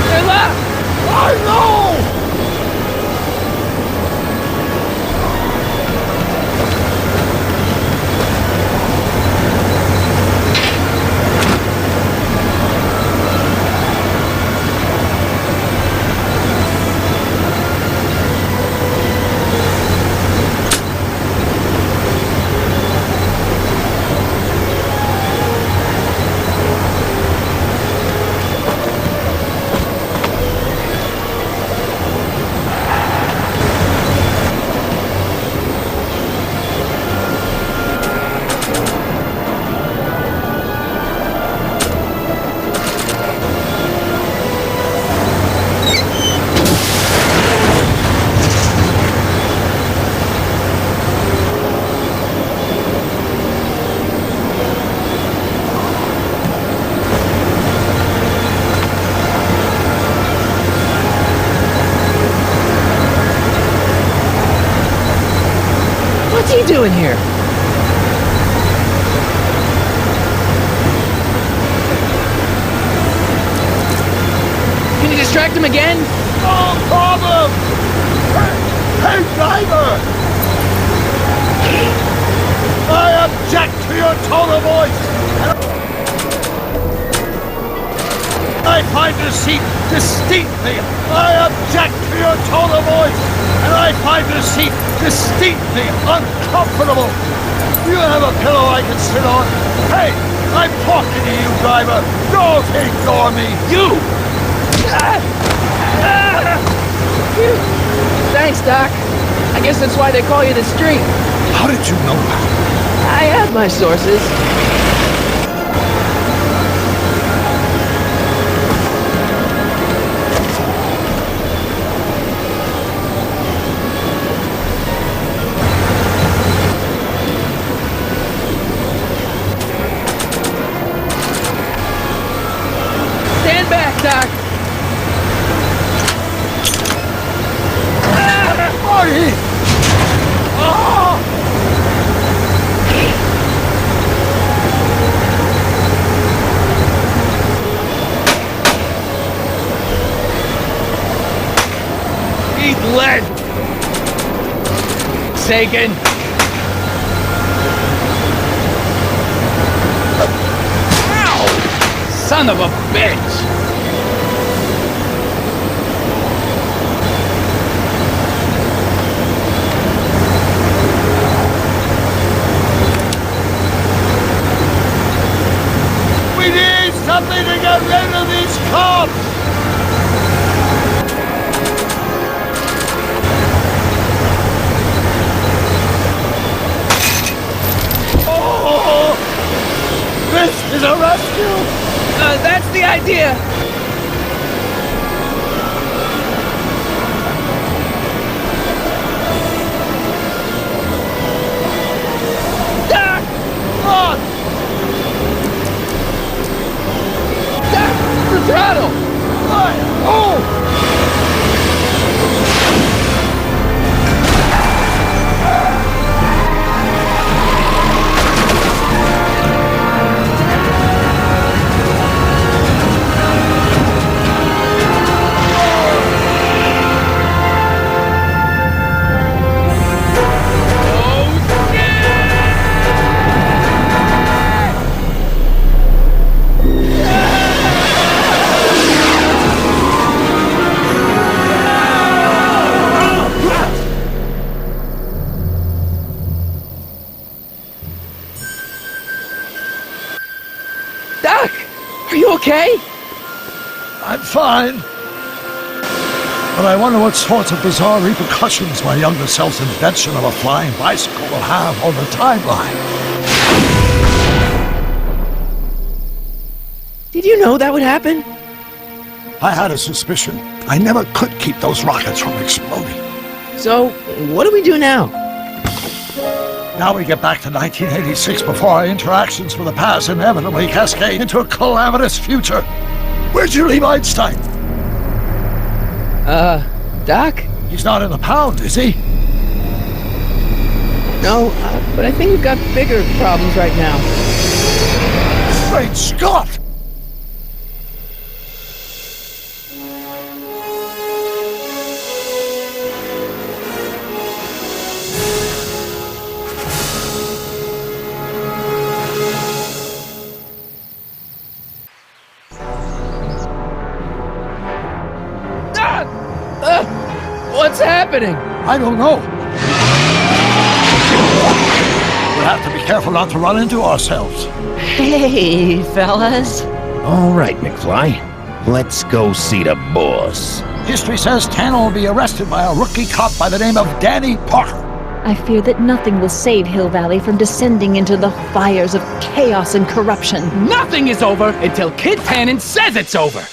They're left. I know. What's he doing here? Can you distract him again? No problem! Hey, driver! I object to your tone of voice! I find the seat distinctly... I object to your tone of voice! And I find the seat distinctly uncomfortable! Do you have a pillow I can sit on? Hey, I'm talking to you, driver! Don't ignore me! You! Thanks, Doc. I guess that's why they call you the Streak. How did you know that? I have my sources. Stand back, Doc. Marty! Oh! Eat lead! Sagan! Son of a bitch! We need something to get rid of these cops! Oh! This is a rescue! That's the idea! Doc! Run! Doc, the throttle! Oh! Doc, are you okay? I'm fine. But I wonder what sorts of bizarre repercussions my younger self's invention of a flying bicycle will have on the timeline. Did you know that would happen? I had a suspicion. I never could keep those rockets from exploding. So, what do we do now? Now we get back to 1986 before our interactions with the past inevitably cascade into a calamitous future. Where'd you leave Einstein? Doc? He's not in the pound, is he? No, but I think we've got bigger problems right now. Great Scott! What's happening? I don't know. We'll have to be careful not to run into ourselves. Hey, fellas. All right, McFly. Let's go see the boss. History says Tanner will be arrested by a rookie cop by the name of Danny Parker. I fear that nothing will save Hill Valley from descending into the fires of chaos and corruption. Nothing is over until Kid Tannen says it's over!